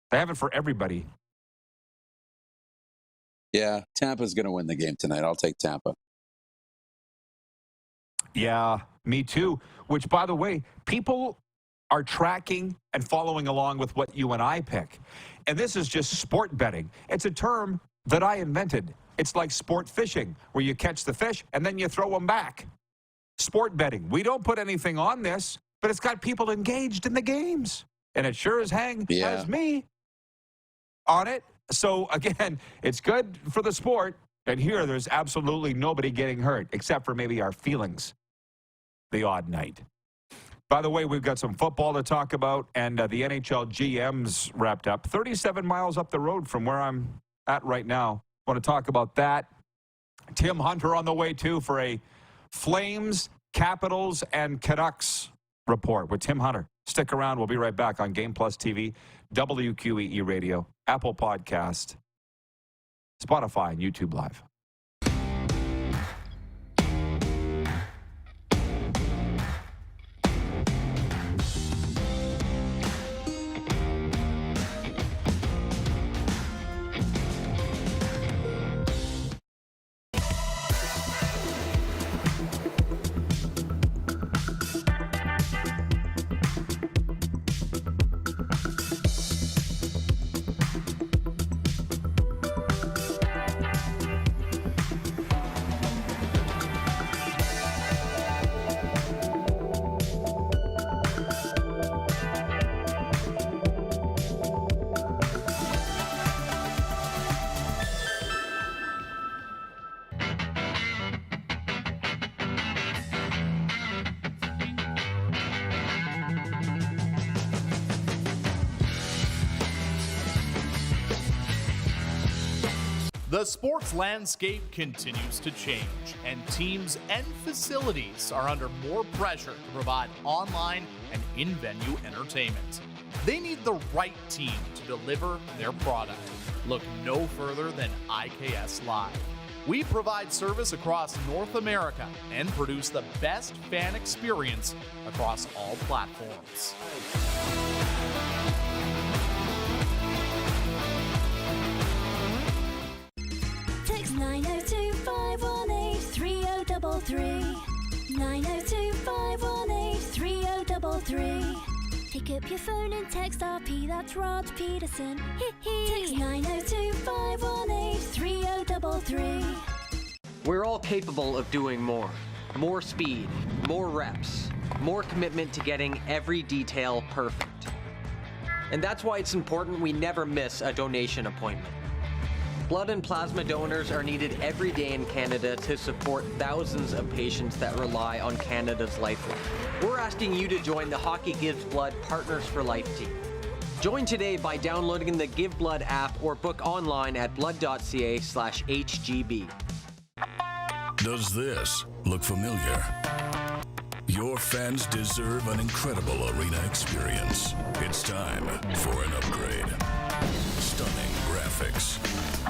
They have it for everybody. Yeah, Tampa's going to win the game tonight. I'll take Tampa. Yeah, me too. Which, by the way, people are tracking and following along with what you and I pick. And this is just sport betting. It's a term that I invented. It's like sport fishing, where you catch the fish and then you throw them back. Sport betting. We don't put anything on this, but it's got people engaged in the games. And it sure as has me on it. So, again, it's good for the sport. And here, there's absolutely nobody getting hurt, except for maybe our feelings the odd night. By the way, we've got some football to talk about, and the NHL GM's wrapped up. 37 miles up the road from where I'm at right now. I want to talk about that. Tim Hunter on the way, too, for a Flames, Capitals, and Canucks report with Tim Hunter. Stick around. We'll be right back on Game Plus TV, WQEE Radio, Apple Podcast, Spotify, and YouTube Live. The sports landscape continues to change, and teams and facilities are under more pressure to provide online and in-venue entertainment. They need the right team to deliver their product. Look no further than IKS Live. We provide service across North America and produce the best fan experience across all platforms. Text 902-518-3033. 902-518-3033. Pick up your phone and text RP, that's Rod Pedersen. Text 902-518-3033. We're all capable of doing more. More speed, more reps, more commitment to getting every detail perfect. And that's why it's important we never miss a donation appointment. Blood and plasma donors are needed every day in Canada to support thousands of patients that rely on Canada's lifeline. We're asking you to join the Hockey Gives Blood Partners for Life team. Join today by downloading the Give Blood app or book online at blood.ca/HGB. Does this look familiar? Your fans deserve an incredible arena experience. It's time for an upgrade. Stunning graphics.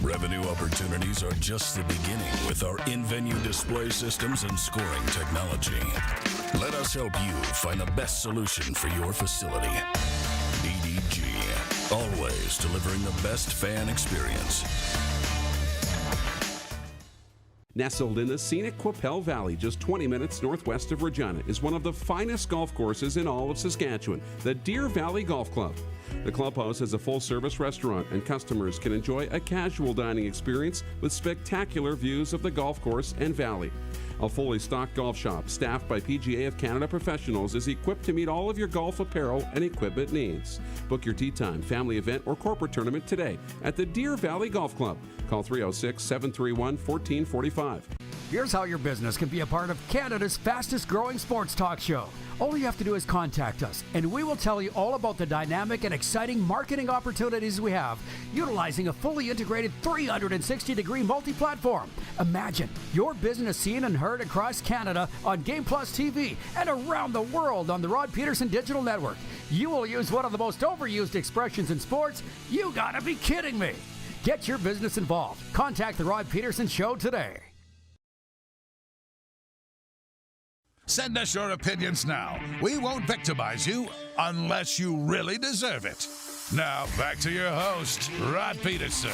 Revenue opportunities are just the beginning with our in-venue display systems and scoring technology. Let us help you find the best solution for your facility. DDG, always delivering the best fan experience. Nestled in the scenic Qu'Appelle Valley, just 20 minutes northwest of Regina, is one of the finest golf courses in all of Saskatchewan, the Deer Valley Golf Club. The clubhouse has a full-service restaurant, and customers can enjoy a casual dining experience with spectacular views of the golf course and valley. A fully stocked golf shop, staffed by PGA of Canada professionals, is equipped to meet all of your golf apparel and equipment needs. Book your tee time, family event, or corporate tournament today at the Deer Valley Golf Club. Call 306-731-1445. Here's how your business can be a part of Canada's fastest growing sports talk show. All you have to do is contact us, and we will tell you all about the dynamic and exciting marketing opportunities we have, utilizing a fully integrated 360-degree multi-platform. Imagine your business seen and heard across Canada on Game Plus TV and around the world on the Rod Pedersen Digital Network. You will use one of the most overused expressions in sports. You gotta be kidding me. Get your business involved. Contact the Rod Pedersen Show today. Send us your opinions now. We won't victimize you unless you really deserve it. Now, back to your host, Rod Pedersen.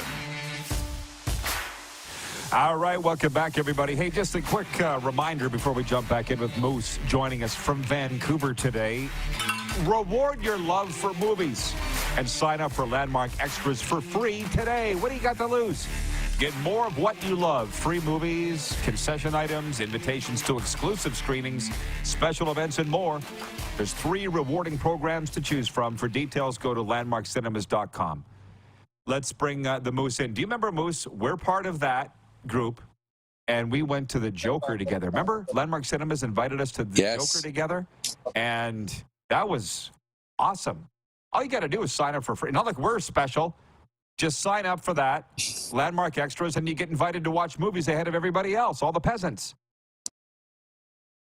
All right, welcome back, everybody. Hey, just a quick reminder before we jump back in with Moose joining us from Vancouver today. Reward your love for movies and sign up for Landmark Extras for free today. What do you got to lose? Get more of what you love. Free movies, concession items, invitations to exclusive screenings, special events, and more. There's 3 rewarding programs to choose from. For details, go to landmarkcinemas.com. Let's bring the Moose in. Do you remember, Moose? We're part of that group, and we went to the Joker together. Remember? Landmark Cinemas invited us to the Joker together, and that was awesome. All you got to do is sign up for free. Not like we're special. Just sign up for that, Landmark Extras, and you get invited to watch movies ahead of everybody else, all the peasants.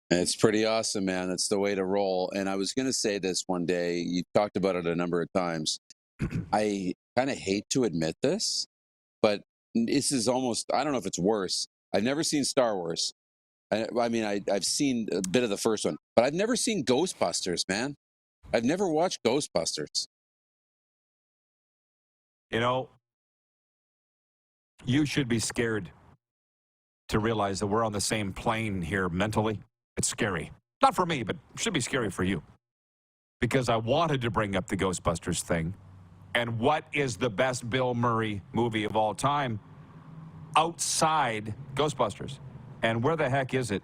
It's pretty awesome, man. That's the way to roll. And I was going to say this one day. You talked about it a number of times. I kind of hate to admit this, but this is almost, I don't know if it's worse. I've never seen Star Wars. I mean, I've seen a bit of the first one, but I've never seen Ghostbusters, man. I've never watched Ghostbusters. You know, you should be scared to realize that we're on the same plane here mentally. It's scary. Not for me, but it should be scary for you. Because I wanted to bring up the Ghostbusters thing. And what is the best Bill Murray movie of all time outside Ghostbusters? And where the heck is it?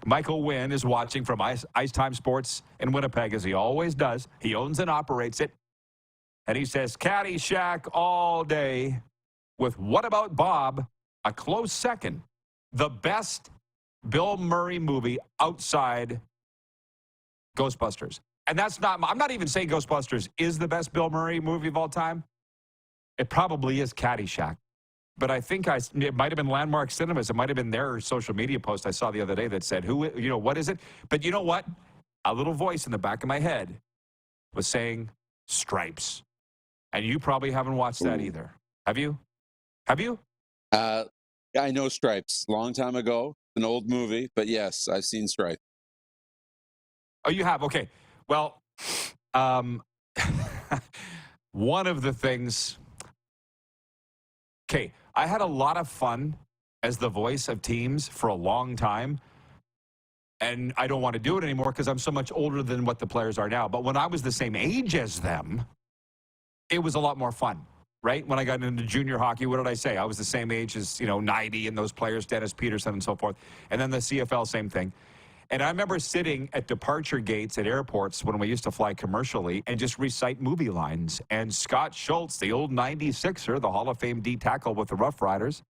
Michael Wynn is watching from Ice Time Sports in Winnipeg, as he always does. He owns and operates it. And he says, Caddyshack all day with What About Bob? A close second. The best Bill Murray movie outside Ghostbusters. And that's not, I'm not even saying Ghostbusters is the best Bill Murray movie of all time. It probably is Caddyshack. But I think it might have been Landmark Cinemas. It might have been their social media post I saw the other day that said, what is it? But you know what? A little voice in the back of my head was saying Stripes. And you probably haven't watched that either. Have you? Have you? I know Stripes. Long time ago. An old movie, but yes, I've seen Stripes. Oh, you have? Okay. Well, one of the things... Okay, I had a lot of fun as the voice of teams for a long time, and I don't want to do it anymore because I'm so much older than what the players are now. But when I was the same age as them, it was a lot more fun, right? When I got into junior hockey, what did I say? I was the same age as, Nighty and those players, Dennis Pedersen and so forth. And then the CFL, same thing. And I remember sitting at departure gates at airports when we used to fly commercially and just recite movie lines. And Scott Schultz, the old 96er, the Hall of Fame D tackle with the Rough Riders,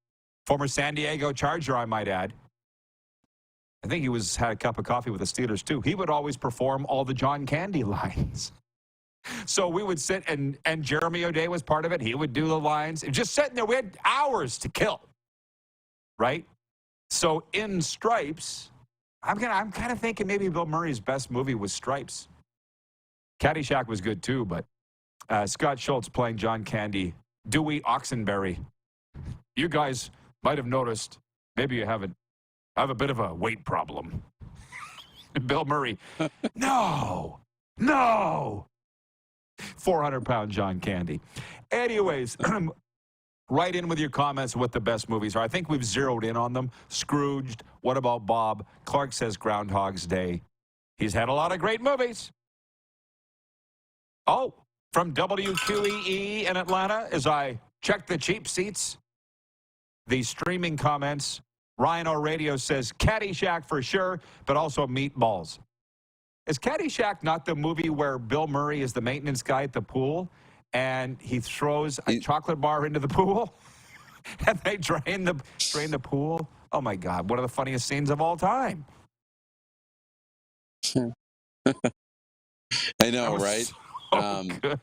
former San Diego Charger, I might add. I think he had a cup of coffee with the Steelers, too. He would always perform all the John Candy lines. So we would sit, and Jeremy O'Day was part of it. He would do the lines. And just sitting there, we had hours to kill, right? So in Stripes... I'm kind of thinking maybe Bill Murray's best movie was Stripes. Caddyshack was good too, but Scott Schultz playing John Candy, Dewey Oxenberry. You guys might have noticed, maybe you haven't, I have a bit of a weight problem. Bill Murray, no. 400-pound John Candy. Anyways, write in with your comments what the best movies are. I think we've zeroed in on them. Scrooged. What About Bob? Clark says Groundhog's Day. He's had a lot of great movies. Oh, from WQEE in Atlanta, as I check the cheap seats, the streaming comments, Ryan O'Radio says Caddyshack for sure, but also Meatballs. Is Caddyshack not the movie where Bill Murray is the maintenance guy at the pool? And he throws a chocolate bar into the pool, and they drain the pool. Oh my God! One of the funniest scenes of all time. I know, right? So good.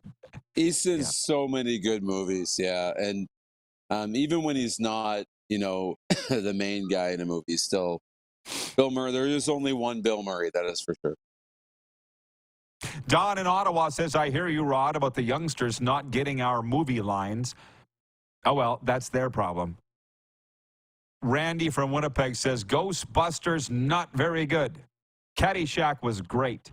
He's in so many good movies, yeah. And even when he's not, the main guy in a movie, still Bill Murray. There is only one Bill Murray, that is for sure. Don in Ottawa says, I hear you, Rod, about the youngsters not getting our movie lines. Oh, well, that's their problem. Randy from Winnipeg says, Ghostbusters, not very good. Caddyshack was great.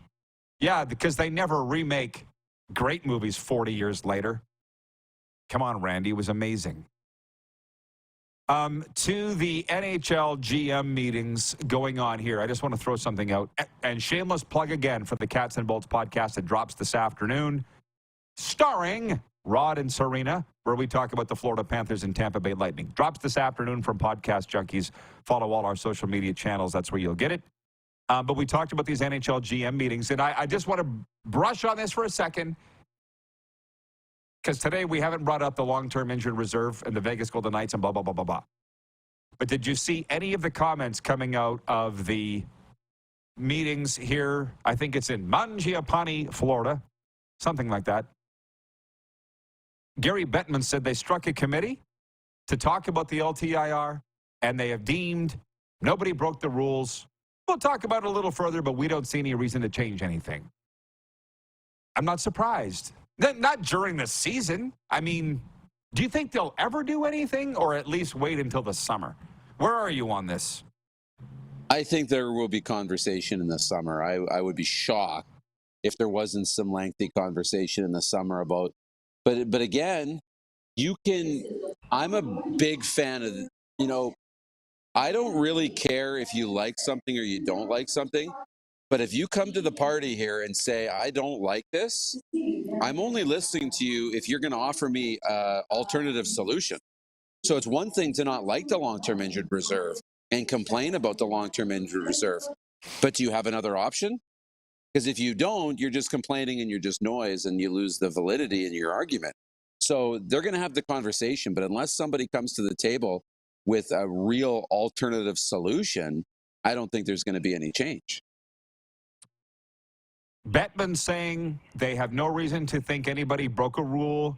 Yeah, because they never remake great movies 40 years later. Come on, Randy, it was amazing. To the NHL GM meetings going on here, I just want to throw something out. And shameless plug again for the Cats and Bolts podcast that drops this afternoon, starring Rod and Serena, where we talk about the Florida Panthers and Tampa Bay Lightning. Drops this afternoon from Podcast Junkies. Follow all our social media channels. That's where you'll get it. But we talked about these NHL GM meetings, and I just want to brush on this for a second, because today we haven't brought up the long-term injured reserve and the Vegas Golden Knights and blah, blah, blah, blah, blah. But did you see any of the comments coming out of the meetings here? I think it's in Mangiapane, Florida, something like that. Gary Bettman said they struck a committee to talk about the LTIR, and they have deemed nobody broke the rules. We'll talk about it a little further, but we don't see any reason to change anything. I'm not surprised. Not during the season. I mean, do you think they'll ever do anything, or at least wait until the summer? Where are you on this? I think there will be conversation in the summer. I would be shocked if there wasn't some lengthy conversation in the summer about, but again, I'm a big fan of, I don't really care if you like something or you don't like something, but if you come to the party here and say, I don't like this, I'm only listening to you if you're going to offer me an alternative solution. So it's one thing to not like the long-term injured reserve and complain about the long-term injured reserve, but do you have another option? Because if you don't, you're just complaining and you're just noise and you lose the validity in your argument. So they're going to have the conversation, but unless somebody comes to the table with a real alternative solution, I don't think there's going to be any change. Bettman saying they have no reason to think anybody broke a rule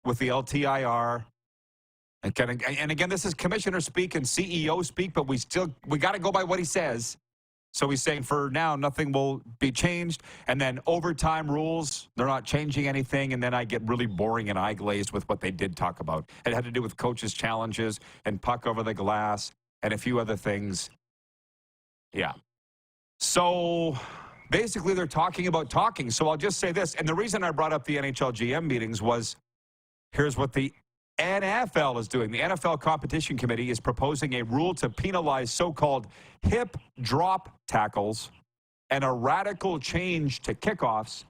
with the LTIR. And again, this is commissioner speak and CEO speak, but we got to go by what he says. So he's saying for now, nothing will be changed. And then overtime rules, they're not changing anything. And then I get really boring and eye-glazed with what they did talk about. It had to do with coaches' challenges and puck over the glass and a few other things. Yeah. So basically, they're talking about talking. So I'll just say this. And the reason I brought up the NHL GM meetings was, here's what the NFL is doing. The NFL Competition Committee is proposing a rule to penalize so-called hip drop tackles and a radical change to kickoffs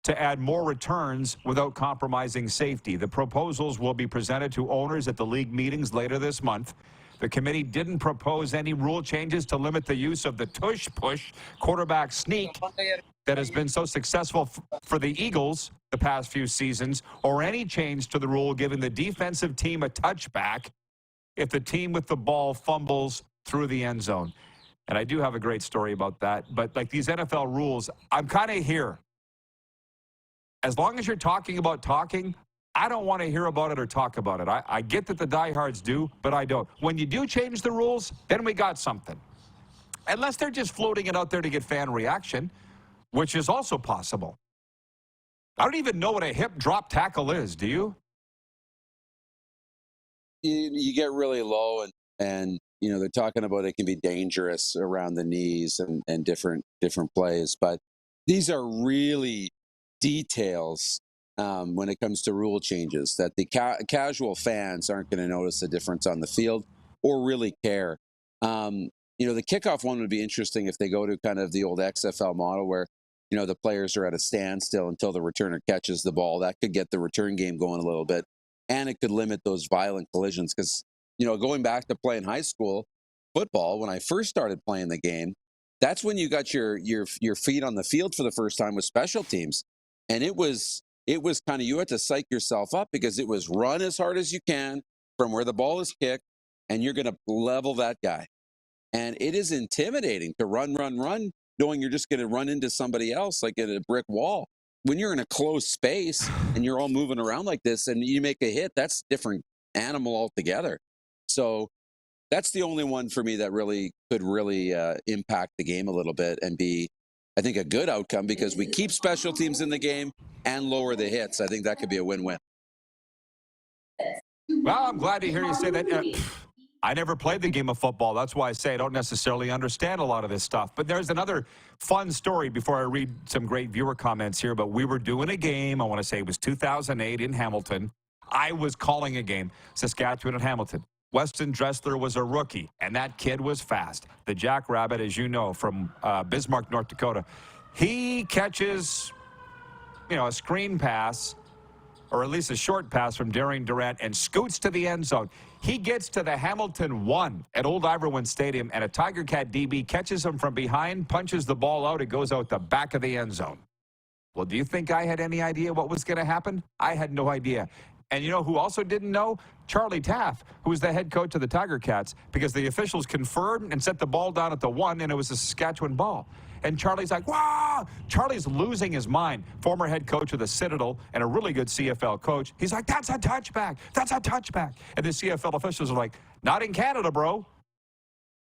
to add more returns without compromising safety. The proposals will be presented to owners at the league meetings later this month. The committee didn't propose any rule changes to limit the use of the tush-push quarterback sneak that has been so successful for the Eagles the past few seasons, or any change to the rule giving the defensive team a touchback if the team with the ball fumbles through the end zone. And I do have a great story about that. But like these NFL rules, I'm kind of here. As long as you're talking about talking, I don't want to hear about it or talk about it. I get that the diehards do, but I don't. When you do change the rules, then we got something. Unless they're just floating it out there to get fan reaction, which is also possible. I don't even know what a hip drop tackle is. Do you? You get really low and they're talking about it can be dangerous around the knees and different plays. But these are really details when it comes to rule changes that the casual fans aren't going to notice the difference on the field or really care. The kickoff one would be interesting if they go to kind of the old XFL model where the players are at a standstill until the returner catches the ball. That could get the return game going a little bit, and it could limit those violent collisions. Because, going back to playing high school football, when I first started playing the game, that's when you got your feet on the field for the first time with special teams. And it was kind of, you had to psych yourself up because it was run as hard as you can from where the ball is kicked, and you're going to level that guy. And it is intimidating to run, knowing you're just going to run into somebody else like at a brick wall. When you're in a closed space and you're all moving around like this and you make a hit, that's a different animal altogether. So that's the only one for me that could really impact the game a little bit and be, I think, a good outcome because we keep special teams in the game and lower the hits. I think that could be a win-win. Well, I'm glad to hear you say that. I never played the game of football. That's why I say I don't necessarily understand a lot of this stuff. But there's another fun story before I read some great viewer comments here. But we were doing a game, I want to say it was 2008 in Hamilton. I was calling a game, Saskatchewan and Hamilton. Weston Dressler was a rookie, and that kid was fast. The Jackrabbit, as you know, from Bismarck, North Dakota. He catches, a screen pass, or at least a short pass from Darian Durant, and scoots to the end zone. He gets to the Hamilton 1 at Old Ivor Stadium, and a Tiger Cat DB catches him from behind, punches the ball out, it goes out the back of the end zone. Well, do you think I had any idea what was going to happen? I had no idea. And you know who also didn't know? Charlie Taff, who was the head coach of the Tiger Cats, because the officials confirmed and set the ball down at the 1, and it was a Saskatchewan ball. And Charlie's like, wow! Charlie's losing his mind. Former head coach of the Citadel and a really good CFL coach. He's like, that's a touchback. That's a touchback. And the CFL officials are like, not in Canada, bro.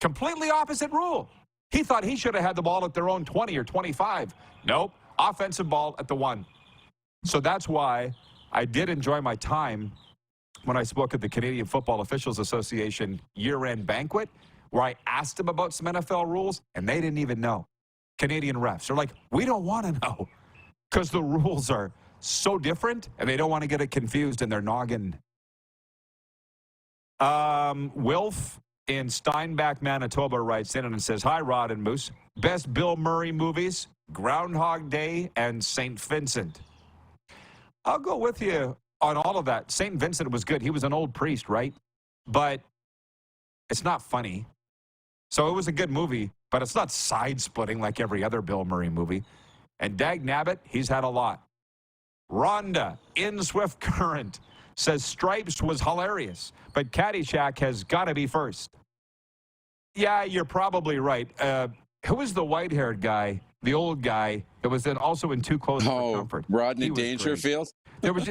Completely opposite rule. He thought he should have had the ball at their own 20 or 25. Nope. Offensive ball at the 1. So that's why I did enjoy my time when I spoke at the Canadian Football Officials Association year-end banquet, where I asked them about some NFL rules, and they didn't even know. Canadian refs are like, we don't want to know, because the rules are so different, and they don't want to get it confused in their noggin. Wilf in Steinbach, Manitoba writes in and says, hi, Rod and Moose. Best Bill Murray movies, Groundhog Day and St. Vincent. I'll go with you on all of that. St. Vincent was good. He was an old priest, right? But it's not funny. So it was a good movie, but it's not side-splitting like every other Bill Murray movie. And Dag Nabbit, he's had a lot. Rhonda in Swift Current says Stripes was hilarious, but Caddyshack has got to be first. Yeah, you're probably right. Who was the white-haired guy, the old guy, that was then also in Too Close for Comfort? Rodney Dangerfield? There was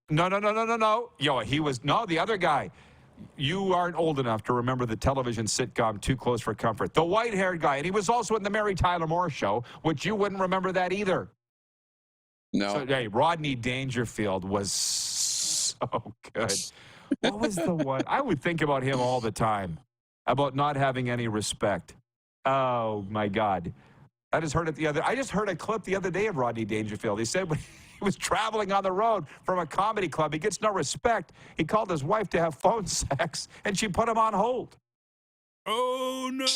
no. Yo, he was, no, the other guy. You aren't old enough to remember the television sitcom Too Close for Comfort. The white-haired guy, and he was also in the Mary Tyler Moore Show, which you wouldn't remember that either. No. So, hey, Rodney Dangerfield was so good. What was the one? I would think about him all the time, about not having any respect. Oh, my God. I just heard a clip the other day of Rodney Dangerfield. He said when he was traveling on the road from a comedy club, he gets no respect. He called his wife to have phone sex, and she put him on hold. Oh, no.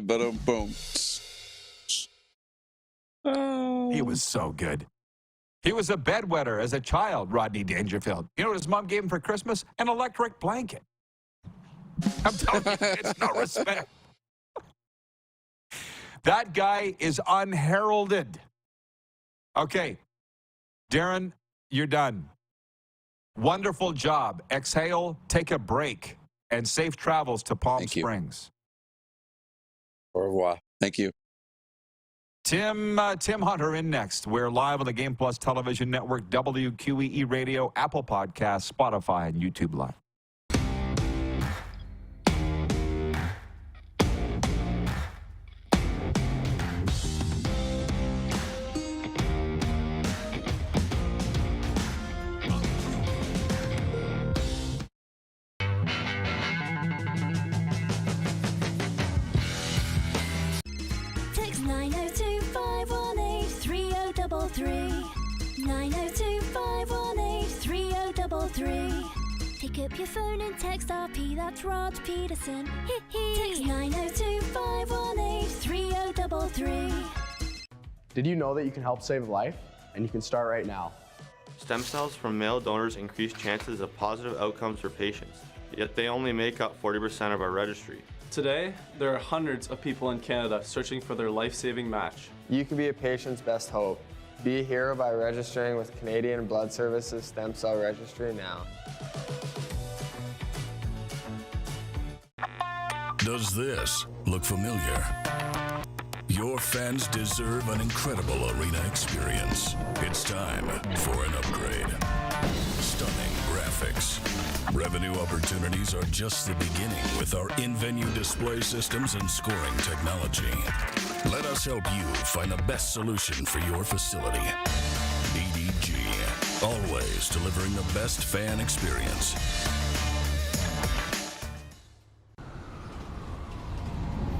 Boom. He was so good. He was a bedwetter as a child, Rodney Dangerfield. You know what his mom gave him for Christmas? An electric blanket. I'm telling you, it's no respect. That guy is unheralded. Okay, Darren, you're done. Wonderful job. Exhale, take a break, and safe travels to Palm Springs. Au revoir. Thank you. Tim Hunter in next. We're live on the Game Plus Television Network, WQEE Radio, Apple Podcasts, Spotify, and YouTube Live. Text 902-518-3033. 902-518-3033. Pick up your phone and text RP, that's Rod Pedersen. Text 902-518-3033. Did you know that you can help save a life? And you can start right now. Stem cells from male donors increase chances of positive outcomes for patients, yet they only make up 40% of our registry. Today, there are hundreds of people in Canada searching for their life-saving match. You can be a patient's best hope. Be a hero by registering with Canadian Blood Services Stem Cell Registry now. Does this look familiar? Your fans deserve an incredible arena experience. It's time for an upgrade. Stunning graphics. Revenue opportunities are just the beginning with our in-venue display systems and scoring technology. Let us help you find the best solution for your facility. EDG, always delivering the best fan experience.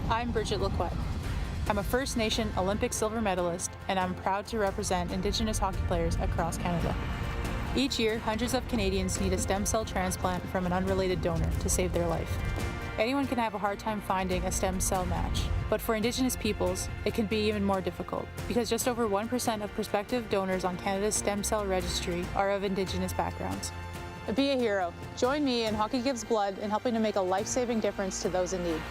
I'm Bridget Lacquette. I'm a First Nation Olympic silver medalist, and I'm proud to represent Indigenous hockey players across Canada. Each year, hundreds of Canadians need a stem cell transplant from an unrelated donor to save their life. Anyone can have a hard time finding a stem cell match, but for Indigenous peoples, it can be even more difficult because just over 1% of prospective donors on Canada's stem cell registry are of Indigenous backgrounds. Be a hero. Join me in Hockey Gives Blood in helping to make a life-saving difference to those in need.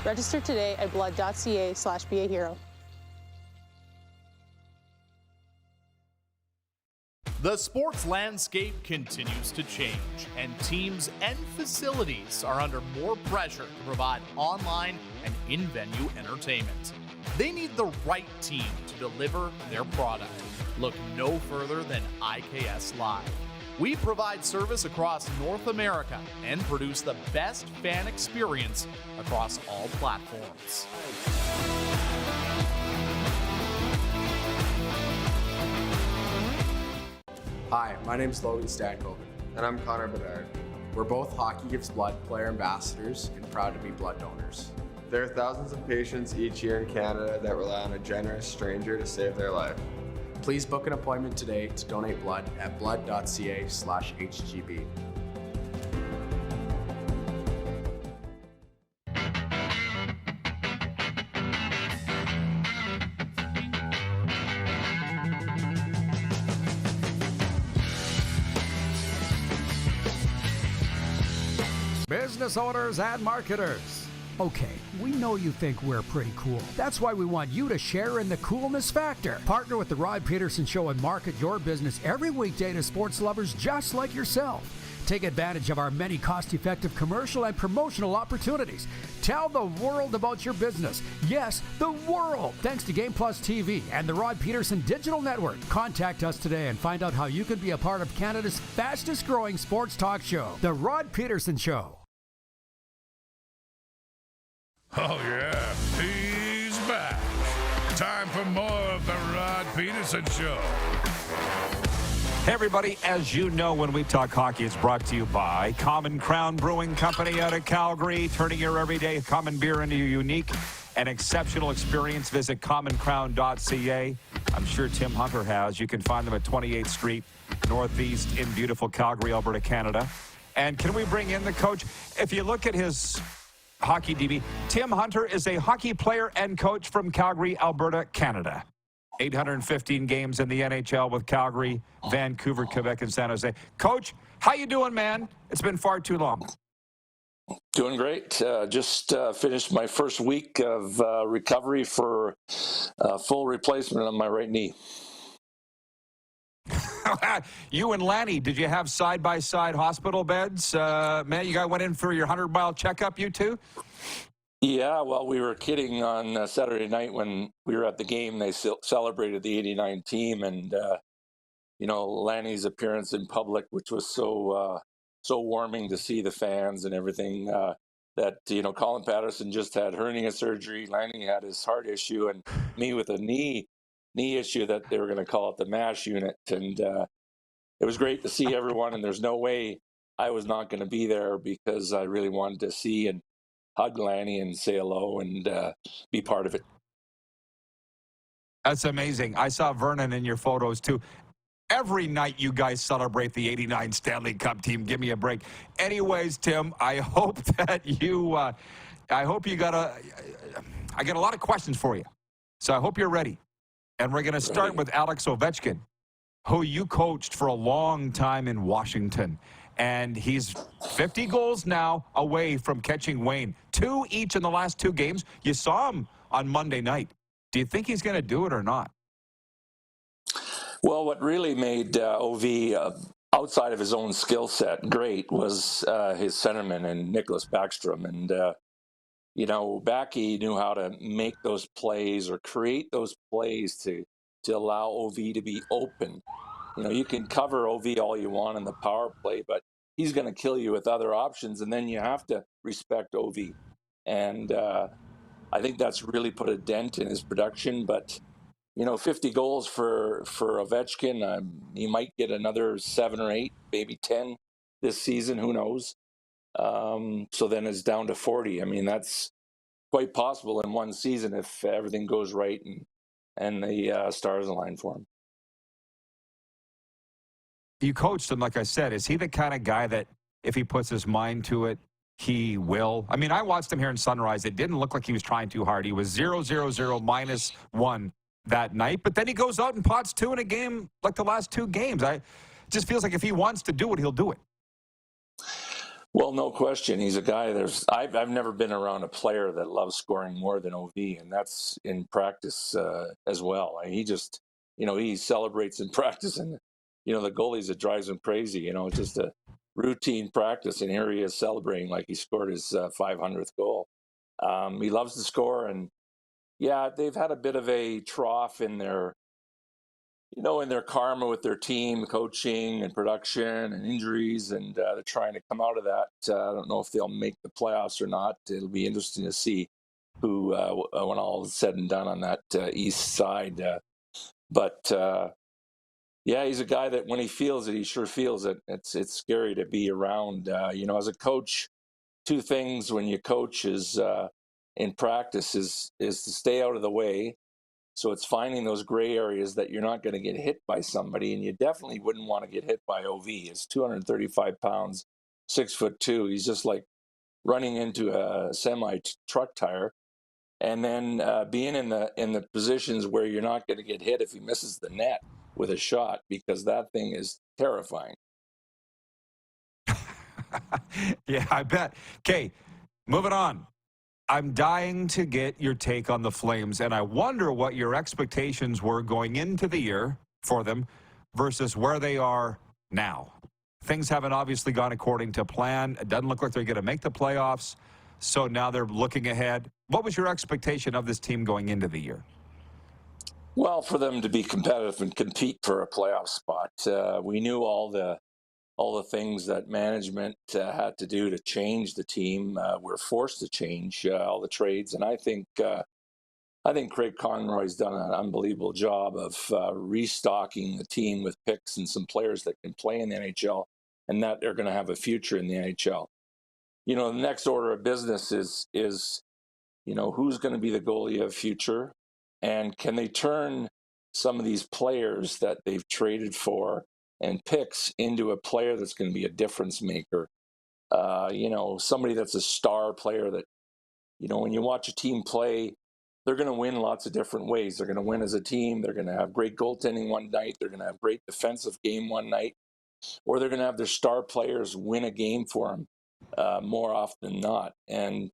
Register today at blood.ca/beahero. The sports landscape continues to change, and teams and facilities are under more pressure to provide online and in-venue entertainment. They need the right team to deliver their product. Look no further than IKS Live. We provide service across North America and produce the best fan experience across all platforms. Hi, my name is Logan Stankoven. And I'm Connor Bedard. We're both Hockey Gives Blood player ambassadors and proud to be blood donors. There are thousands of patients each year in Canada that rely on a generous stranger to save their life. Please book an appointment today to donate blood at blood.ca/HGB. Business owners and marketers. Okay, we know you think we're pretty cool. That's why we want you to share in the coolness factor. Partner with the Rod Pedersen Show and market your business every weekday to sports lovers just like yourself. Take advantage of our many cost-effective commercial and promotional opportunities. Tell the world about your business. Yes, the world. Thanks to Game Plus TV and the Rod Pedersen Digital Network. Contact us today and find out how you can be a part of Canada's fastest-growing sports talk show, The Rod Pedersen Show. Oh, yeah, he's back. Time for more of the Rod Pedersen Show. Hey, everybody, as you know, when we talk hockey, it's brought to you by Common Crown Brewing Company out of Calgary, turning your everyday common beer into a unique and exceptional experience. Visit commoncrown.ca. I'm sure Tim Hunter has. You can find them at 28th Street, Northeast in beautiful Calgary, Alberta, Canada. And can we bring in the coach? If you look at his hockey DB, Tim Hunter is a hockey player and coach from Calgary, Alberta, Canada. 815 games in the NHL with Calgary, Vancouver, Quebec, and San Jose. Coach, how you doing, man? It's been far too long. Doing great. Just finished my first week of recovery for full replacement on my right knee. You and Lanny, did you have side-by-side hospital beds? Man, you guys went in for your 100-mile checkup, you two? Yeah, well, we were kidding on Saturday night when we were at the game. They celebrated the 89 team and, Lanny's appearance in public, which was so warming to see the fans and everything, that, Colin Pedersen just had hernia surgery. Lanny had his heart issue and me with a knee issue that they were going to call it the MASH unit. And it was great to see everyone. And there's no way I was not going to be there because I really wanted to see and hug Lanny and say hello and be part of it. That's amazing. I saw Vernon in your photos too. Every night you guys celebrate the 89 Stanley Cup team. Give me a break. Anyways, Tim, I hope that I got a lot of questions for you. So I hope you're ready. And we're going to start with Alex Ovechkin, who you coached for a long time in Washington. And he's 50 goals now away from catching Wayne. 2 each in the last 2 games. You saw him on Monday night. Do you think he's going to do it or not? Well, what really made OV, outside of his own skill set, great was his centerman and Nicholas Backstrom. And, Backy knew how to make those plays or create those plays to allow OV to be open. You can cover OV all you want in the power play, but he's going to kill you with other options, and then you have to respect OV. And I think that's really put a dent in his production. But 50 goals for Ovechkin, he might get another 7 or 8, maybe 10 this season. Who knows? So then it's down to 40. I mean, that's quite possible in one season if everything goes right and the stars align for him. You coached him, like I said. Is he the kind of guy that if he puts his mind to it, he will? I mean, I watched him here in Sunrise. It didn't look like he was trying too hard. He was 0-0-0 -1 that night, but then he goes out and pots 2 in a game like the last 2 games. It just feels like if he wants to do it, he'll do it. Well, no question. He's a guy. I've never been around a player that loves scoring more than OV, and that's in practice as well. He just, he celebrates in practice, and the goalies, it drives him crazy. It's just a routine practice, and here he is celebrating like he scored his 500th goal. He loves to score, and yeah, they've had a bit of a trough in their karma with their team, coaching and production and injuries, and they're trying to come out of that. I don't know if they'll make the playoffs or not. It'll be interesting to see who, when all is said and done on that east side. But yeah, he's a guy that when he feels it, he sure feels it. It's scary to be around. As a coach, two things when you coach is in practice is to stay out of the way. So it's finding those gray areas that you're not going to get hit by somebody, and you definitely wouldn't want to get hit by OV. He's 235 pounds, 6'2". He's just like running into a semi truck tire. And then being in the positions where you're not going to get hit if he misses the net with a shot, because that thing is terrifying. Yeah, I bet. Okay, moving on. I'm dying to get your take on the Flames, and I wonder what your expectations were going into the year for them versus where they are now. Things haven't obviously gone according to plan. It doesn't look like they're going to make the playoffs, so now they're looking ahead. What was your expectation of this team going into the year? Well, for them to be competitive and compete for a playoff spot, we knew all the things that management had to do to change the team. We're forced to change all the trades, and I think Craig Conroy's done an unbelievable job of restocking the team with picks and some players that can play in the NHL and that they're going to have a future in the NHL. The next order of business is who's going to be the goalie of future, and can they turn some of these players that they've traded for and picks into a player that's going to be a difference maker. Somebody that's a star player that, when you watch a team play, they're going to win lots of different ways. They're going to win as a team. They're going to have great goaltending one night. They're going to have great defensive game one night, or they're going to have their star players win a game for them more often than not. And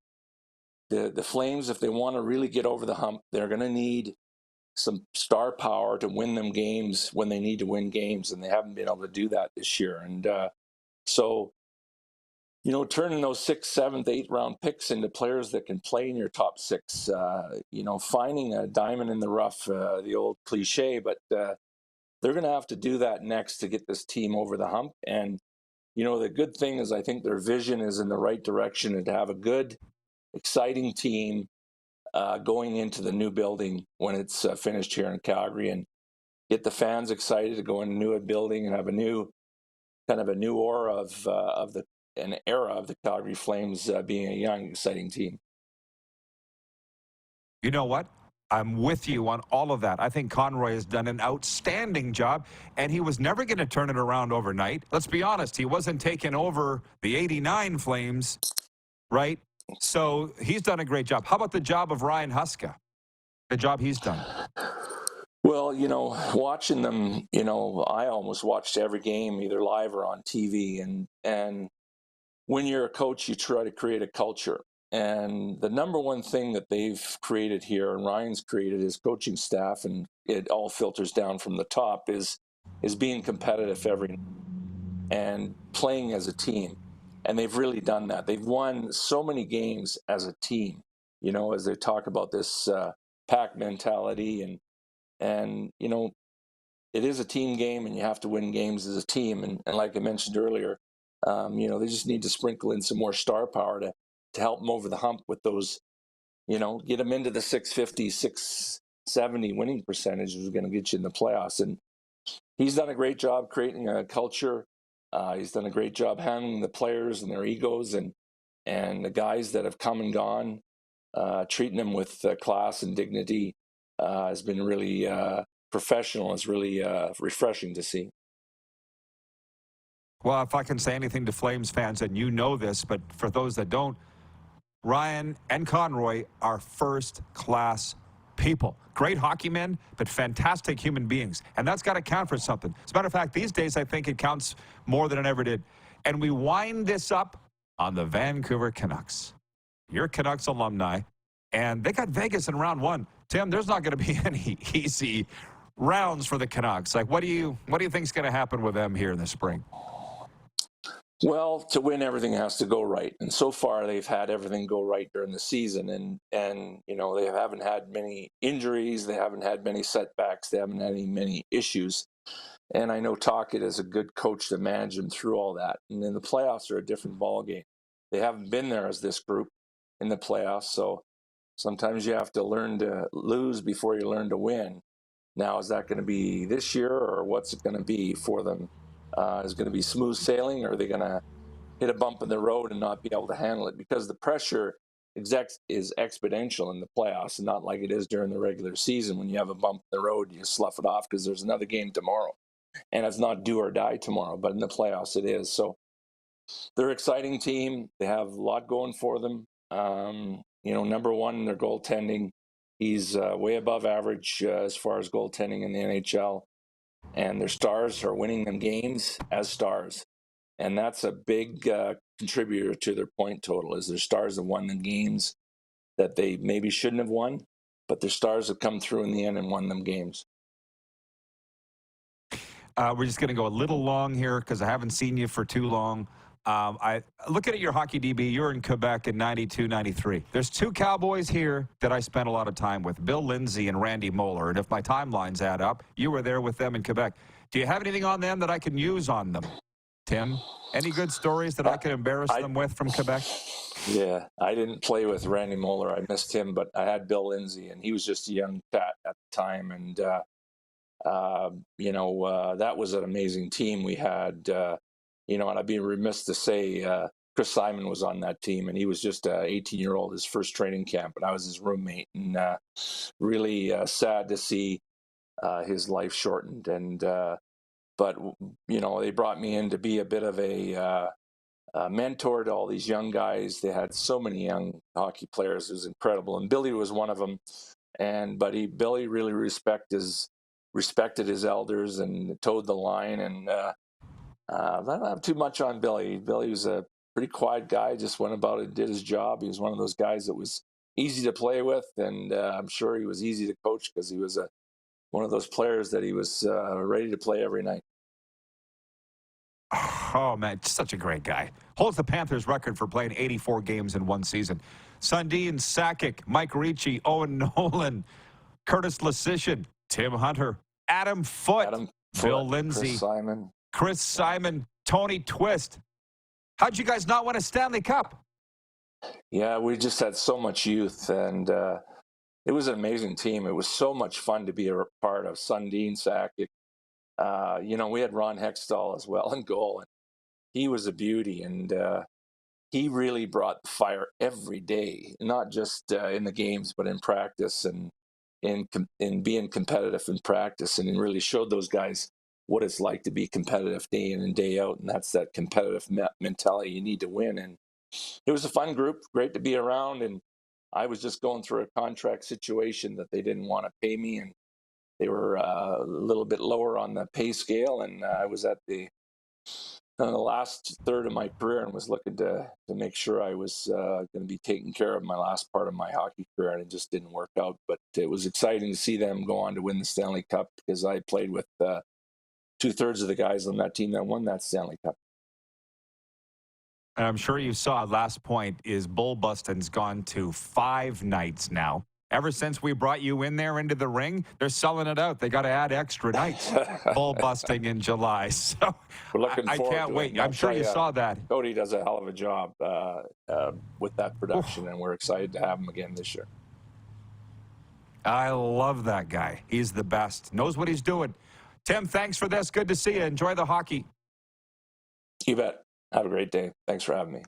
the Flames, if they want to really get over the hump, they're going to need some star power to win them games when they need to win games, and they haven't been able to do that this year. And so, turning those 6th, 7th, 8th round picks into players that can play in your top 6, finding a diamond in the rough, the old cliche, but they're going to have to do that next to get this team over the hump. And, the good thing is I think their vision is in the right direction, and to have a good, exciting team going into the new building when it's finished here in Calgary, and get the fans excited to go in a new building and have a new aura of an era of the Calgary Flames being a young, exciting team. You know what? I'm with you on all of that. I think Conroy has done an outstanding job, and he was never going to turn it around overnight. Let's be honest. He wasn't taking over the 89 Flames, right? So he's done a great job. How about the job of Ryan Huska? The job he's done. Well, watching them, I almost watched every game either live or on TV. And when you're a coach, you try to create a culture. And the number one thing that they've created here, and Ryan's created, his coaching staff, and it all filters down from the top, is being competitive every night and playing as a team. And they've really done that. They've won so many games as a team, as they talk about this pack mentality. And it is a team game, and you have to win games as a team. And like I mentioned earlier, they just need to sprinkle in some more star power to help them over the hump with those, get them into the 650, 670 winning percentage is going to get you in the playoffs. And he's done a great job creating a culture. He's done a great job handling the players and their egos and the guys that have come and gone, treating them with class and dignity has been really professional. It's really refreshing to see. Well, if I can say anything to Flames fans, and you know this, but for those that don't, Ryan and Conroy are first-class people. Great hockey men, but fantastic human beings. And that's got to count for something. As a matter of fact, these days, I think it counts more than it ever did. And we wind this up on the Vancouver Canucks. You're Canucks alumni, and they got Vegas in round 1. Tim, there's not going to be any easy rounds for the Canucks? Like, what do you think is going to happen with them here in the spring? Well, to win, everything has to go right, and so far they've had everything go right during the season. And you know, they haven't had many injuries, they haven't had many setbacks, they haven't had many issues. And I know Tocchet is a good coach to manage them through all that. And then the playoffs are a different ballgame. They haven't been there as this group in the playoffs, so sometimes you have to learn to lose before you learn to win. Now, is that going to be this year, or what's it going to be for them? Is it going to be smooth sailing, or are they going to hit a bump in the road and not be able to handle it? Because the pressure is exponential in the playoffs, and not like it is during the regular season. When you have a bump in the road, you slough it off because there's another game tomorrow. And it's not do or die tomorrow, but in the playoffs it is. So they're an exciting team. They have a lot going for them. You know, number one, their goaltending. He's way above average as far as goaltending in the NHL. And their stars are winning them games as stars. And that's a big contributor to their point total, is their stars have won the games that they maybe shouldn't have won, but their stars have come through in the end and won them games. We're just going to go a little long here because I haven't seen you for too long. Looking at your hockey DB, you're in Quebec in 92, 93. There's two Cowboys here that I spent a lot of time with, Bill Lindsay and Randy Moeller. And if my timelines add up, you were there with them in Quebec. Do you have anything on them that I can use on them, Tim? Any good stories that I could embarrass them with from Quebec? Yeah, I didn't play with Randy Moeller. I missed him, but I had Bill Lindsay, and he was just a young cat at the time. And, you know, that was an amazing team we had. You know, and I'd be remiss to say Chris Simon was on that team, and he was just an 18-year-old, his first training camp, and I was his roommate. And really sad to see his life shortened. And but, you know, they brought me in to be a bit of a mentor to all these young guys. They had so many young hockey players. It was incredible. And Billy was one of them. But Billy really respected his elders and towed the line. And I don't have too much on Billy. Billy was a pretty quiet guy, just went about it, did his job. He was one of those guys that was easy to play with, and I'm sure he was easy to coach because he was one of those players that he was ready to play every night. Oh, man, such a great guy. Holds the Panthers' record for playing 84 games in one season. Sundin Sakic, Mike Ricci, Owen Nolan, Curtis Lasician, Tim Hunter, Adam Foote, Bill Lindsay, Chris Simon, Tony Twist. How'd you guys not win a Stanley Cup? Yeah, we just had so much youth, and it was an amazing team. It was so much fun to be a part of. Sundin Sakic. You know, we had Ron Hextall as well in goal, and he was a beauty, and he really brought the fire every day, not just in the games, but in practice and in being competitive in practice, and he really showed those guys what it's like to be competitive day in and day out, and that's that competitive mentality. You need to win, and it was a fun group, great to be around, and I was just going through a contract situation that they didn't want to pay me, and they were a little bit lower on the pay scale, and I was at the last third of my career and was looking to make sure I was going to be taking care of my last part of my hockey career, and it just didn't work out. But it was exciting to see them go on to win the Stanley Cup because I played with two-thirds of the guys on that team that won that Stanley Cup. And I'm sure you saw last point is Bull Bustin's gone to 5 nights now. Ever since we brought you in there into the ring, they're selling it out. They got to add extra nights. Bull busting in July. So we're looking I forward can't to wait. it. I'm sure you saw that. Cody does a hell of a job with that production, and we're excited to have him again this year. I love that guy. He's the best. Knows what he's doing. Tim, thanks for this. Good to see you. Enjoy the hockey. You bet. Have a great day. Thanks for having me.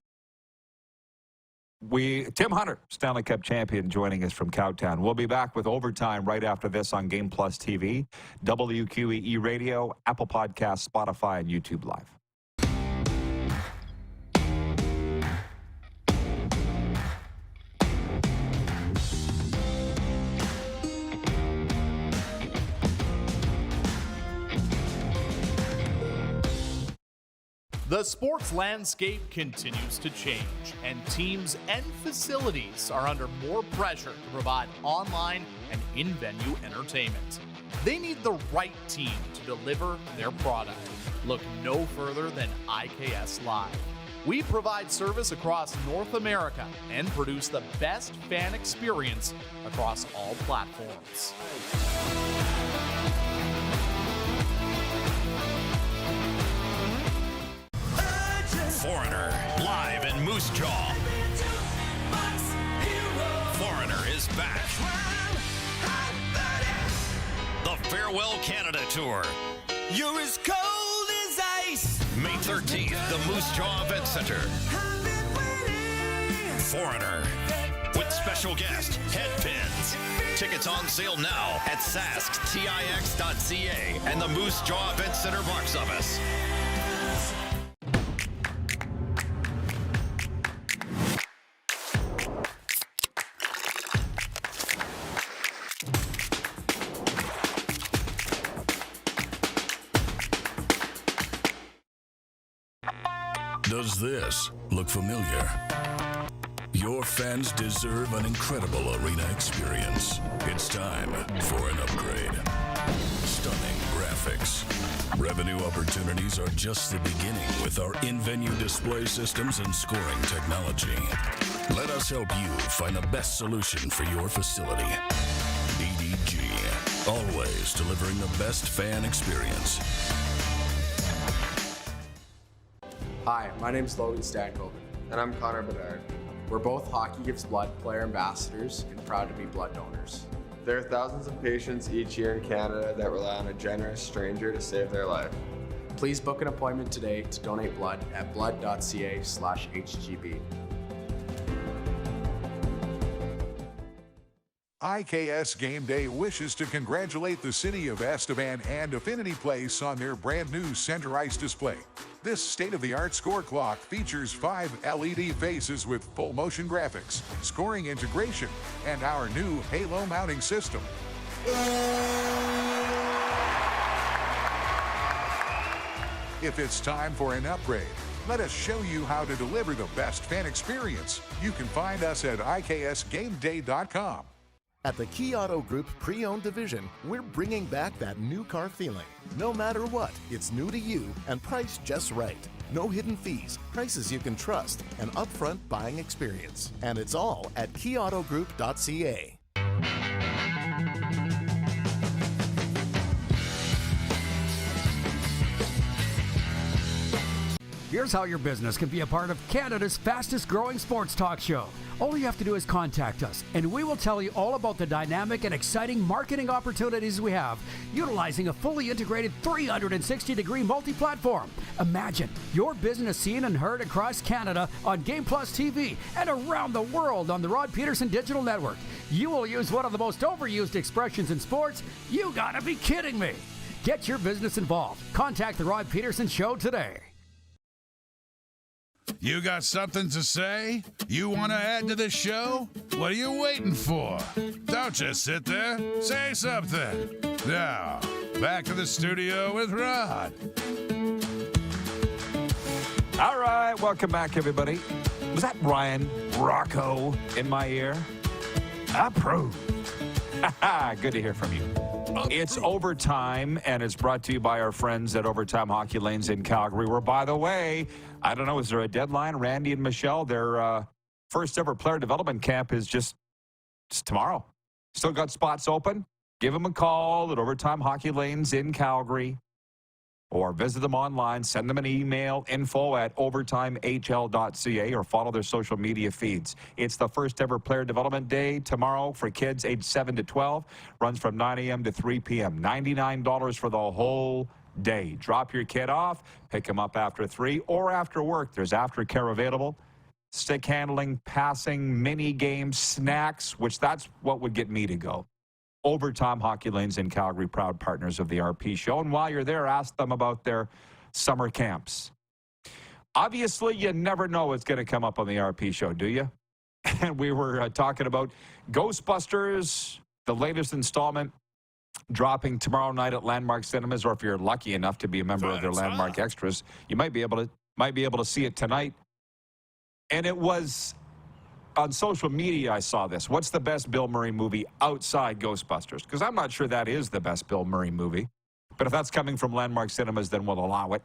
Tim Hunter, Stanley Cup champion, joining us from Cowtown. We'll be back with Overtime right after this on Game Plus TV, WQEE Radio, Apple Podcasts, Spotify, and YouTube Live. The sports landscape continues to change, and teams and facilities are under more pressure to provide online and in-venue entertainment. They need the right team to deliver their product. Look no further than IKS Live. We provide service across North America and produce the best fan experience across all platforms. Foreigner, live in Moose Jaw. Foreigner is back. The Farewell Canada Tour. You're as cold as ice. May 13th, the Moose Jaw Event Center. Foreigner, with special guest, Headpins. Tickets on sale now at sasktix.ca and the Moose Jaw Event Center box office. Does this look familiar? Your fans deserve an incredible arena experience. It's time for an upgrade. Stunning graphics. Revenue opportunities are just the beginning with our in-venue display systems and scoring technology. Let us help you find the best solution for your facility. EDG, always delivering the best fan experience. Hi, my name's Logan Stankoven. And I'm Connor Bedard. We're both Hockey Gives Blood player ambassadors and proud to be blood donors. There are thousands of patients each year in Canada that rely on a generous stranger to save their life. Please book an appointment today to donate blood at blood.ca/HGB. IKS Game Day wishes to congratulate the city of Estevan and Affinity Place on their brand new center ice display. This state-of-the-art score clock features 5 LED faces with full motion graphics, scoring integration, and our new Halo mounting system. If it's time for an upgrade, let us show you how to deliver the best fan experience. You can find us at IKSGameDay.com. At the Key Auto Group Pre-Owned Division, we're bringing back that new car feeling. No matter what, it's new to you and priced just right. No hidden fees, prices you can trust, an upfront buying experience. And it's all at keyautogroup.ca. Here's how your business can be a part of Canada's fastest growing sports talk show. All you have to do is contact us, and we will tell you all about the dynamic and exciting marketing opportunities we have, utilizing a fully integrated 360-degree multi-platform. Imagine your business seen and heard across Canada on Game Plus TV and around the world on the Rod Pedersen Digital Network. You will use one of the most overused expressions in sports. You gotta be kidding me. Get your business involved. Contact the Rod Pedersen Show today. You got something to say? You want to add to the show? What are you waiting for? Don't just sit there. Say something. Now, back to the studio with Rod. All right, welcome back, everybody. Was that Ryan Rocco in my ear? Approved. Good to hear from you. It's overtime, and it's brought to you by our friends at Overtime Hockey Lanes in Calgary, where, by the way, I don't know, is there a deadline? Randy and Michelle, their first ever player development camp is just tomorrow. Still got spots open. Give them a call at Overtime Hockey Lanes in Calgary, or visit them online. Send them an email, info@overtimehl.ca, or follow their social media feeds. It's the first ever player development day tomorrow for kids aged 7 to 12. Runs from 9 a.m. to 3 p.m. $99 for the whole day. Drop your kid off, pick him up after 3 or after work. There's aftercare available. Stick handling, passing, mini games, snacks, which that's what would get me to go. Overtime Hockey Lanes in Calgary, proud partners of the RP Show. And while you're there, ask them about their summer camps. Obviously, you never know what's going to come up on the RP Show, do you? And we were talking about Ghostbusters, the latest installment, dropping tomorrow night at Landmark Cinemas, or if you're lucky enough to be a member of their Landmark Extras, you might be able to see it tonight. And it was on social media, I saw this. What's the best Bill Murray movie outside Ghostbusters? Because I'm not sure that is the best Bill Murray movie. But if that's coming from Landmark Cinemas, then we'll allow it.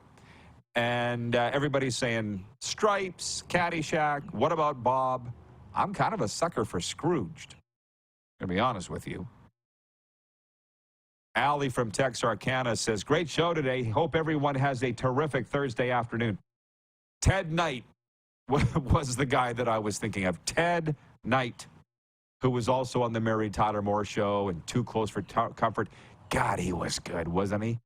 And everybody's saying Stripes, Caddyshack, What About Bob? I'm kind of a sucker for Scrooged, to be honest with you. Allie from Texarkana says, great show today. Hope everyone has a terrific Thursday afternoon. Ted Knight was the guy that I was thinking of. Ted Knight, who was also on the Mary Tyler Moore Show and Too Close for Comfort. God, he was good, wasn't he?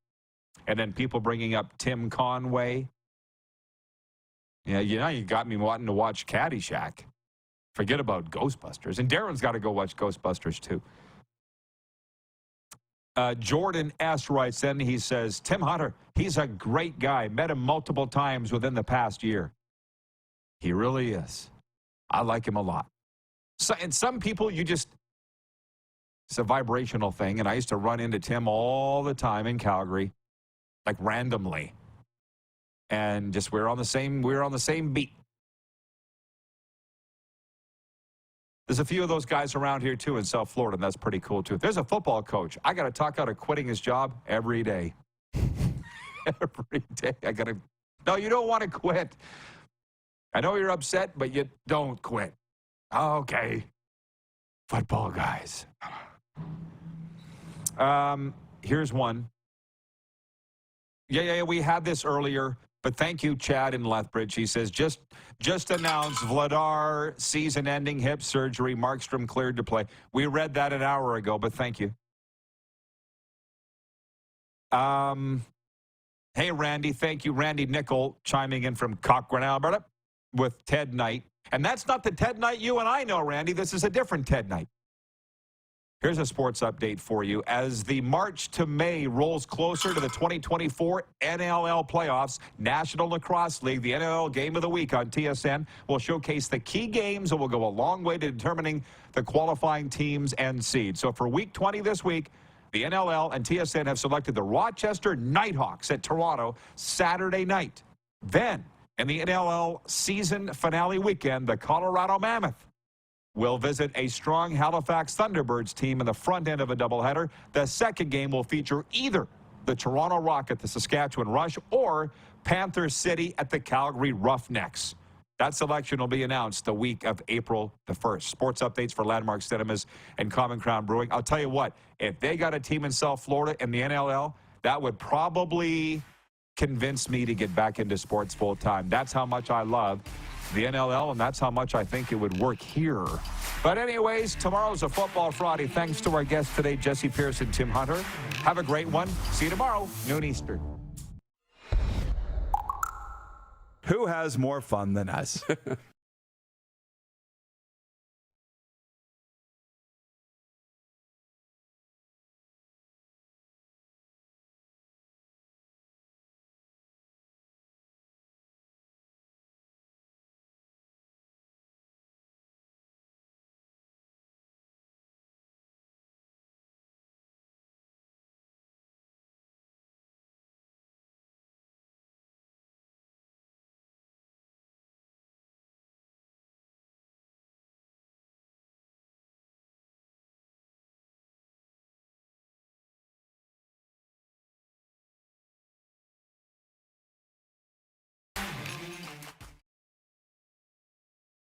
And then people bringing up Tim Conway. Yeah, you got me wanting to watch Caddyshack. Forget about Ghostbusters. And Darren's got to go watch Ghostbusters, too. Jordan S. writes in, he says, Tim Hunter, he's a great guy. Met him multiple times within the past year. He really is. I like him a lot. And some people, it's a vibrational thing. And I used to run into Tim all the time in Calgary, like randomly. And just we were on the same beat. There's a few of those guys around here, too, in South Florida, and that's pretty cool, too. There's a football coach. I got to talk out of quitting his job every day. Every day. No, you don't want to quit. I know you're upset, but you don't quit. Okay. Football guys. Here's one. Yeah, we had this earlier, but thank you, Chad in Lethbridge. He says, just announced Vladar season-ending hip surgery. Markstrom cleared to play. We read that an hour ago, but thank you. Hey, Randy. Thank you. Randy Nickel chiming in from Cochrane, Alberta with Ted Knight. And that's not the Ted Knight you and I know, Randy. This is a different Ted Knight. Here's a sports update for you. As the March to May rolls closer to the 2024 NLL playoffs, National Lacrosse League, the NLL Game of the Week on TSN will showcase the key games that will go a long way to determining the qualifying teams and seeds. So for Week 20 this week, the NLL and TSN have selected the Rochester Nighthawks at Toronto Saturday night. Then, in the NLL season finale weekend, the Colorado Mammoth will visit a strong Halifax Thunderbirds team in the front end of a doubleheader. The second game will feature either the Toronto Rocket, the Saskatchewan Rush, or Panther City at the Calgary Roughnecks. That selection will be announced the week of April the 1st. Sports updates for Landmark Cinemas and Common Crown Brewing. I'll tell you what, if they got a team in South Florida in the NLL, that would probably convince me to get back into sports full time. That's how much I love the NLL, and that's how much I think it would work here. But anyways, tomorrow's a Football Friday. Thanks to our guests today, Jessi Pierce and Tim Hunter. Have a great one. See you tomorrow, noon Eastern. Who has more fun than us?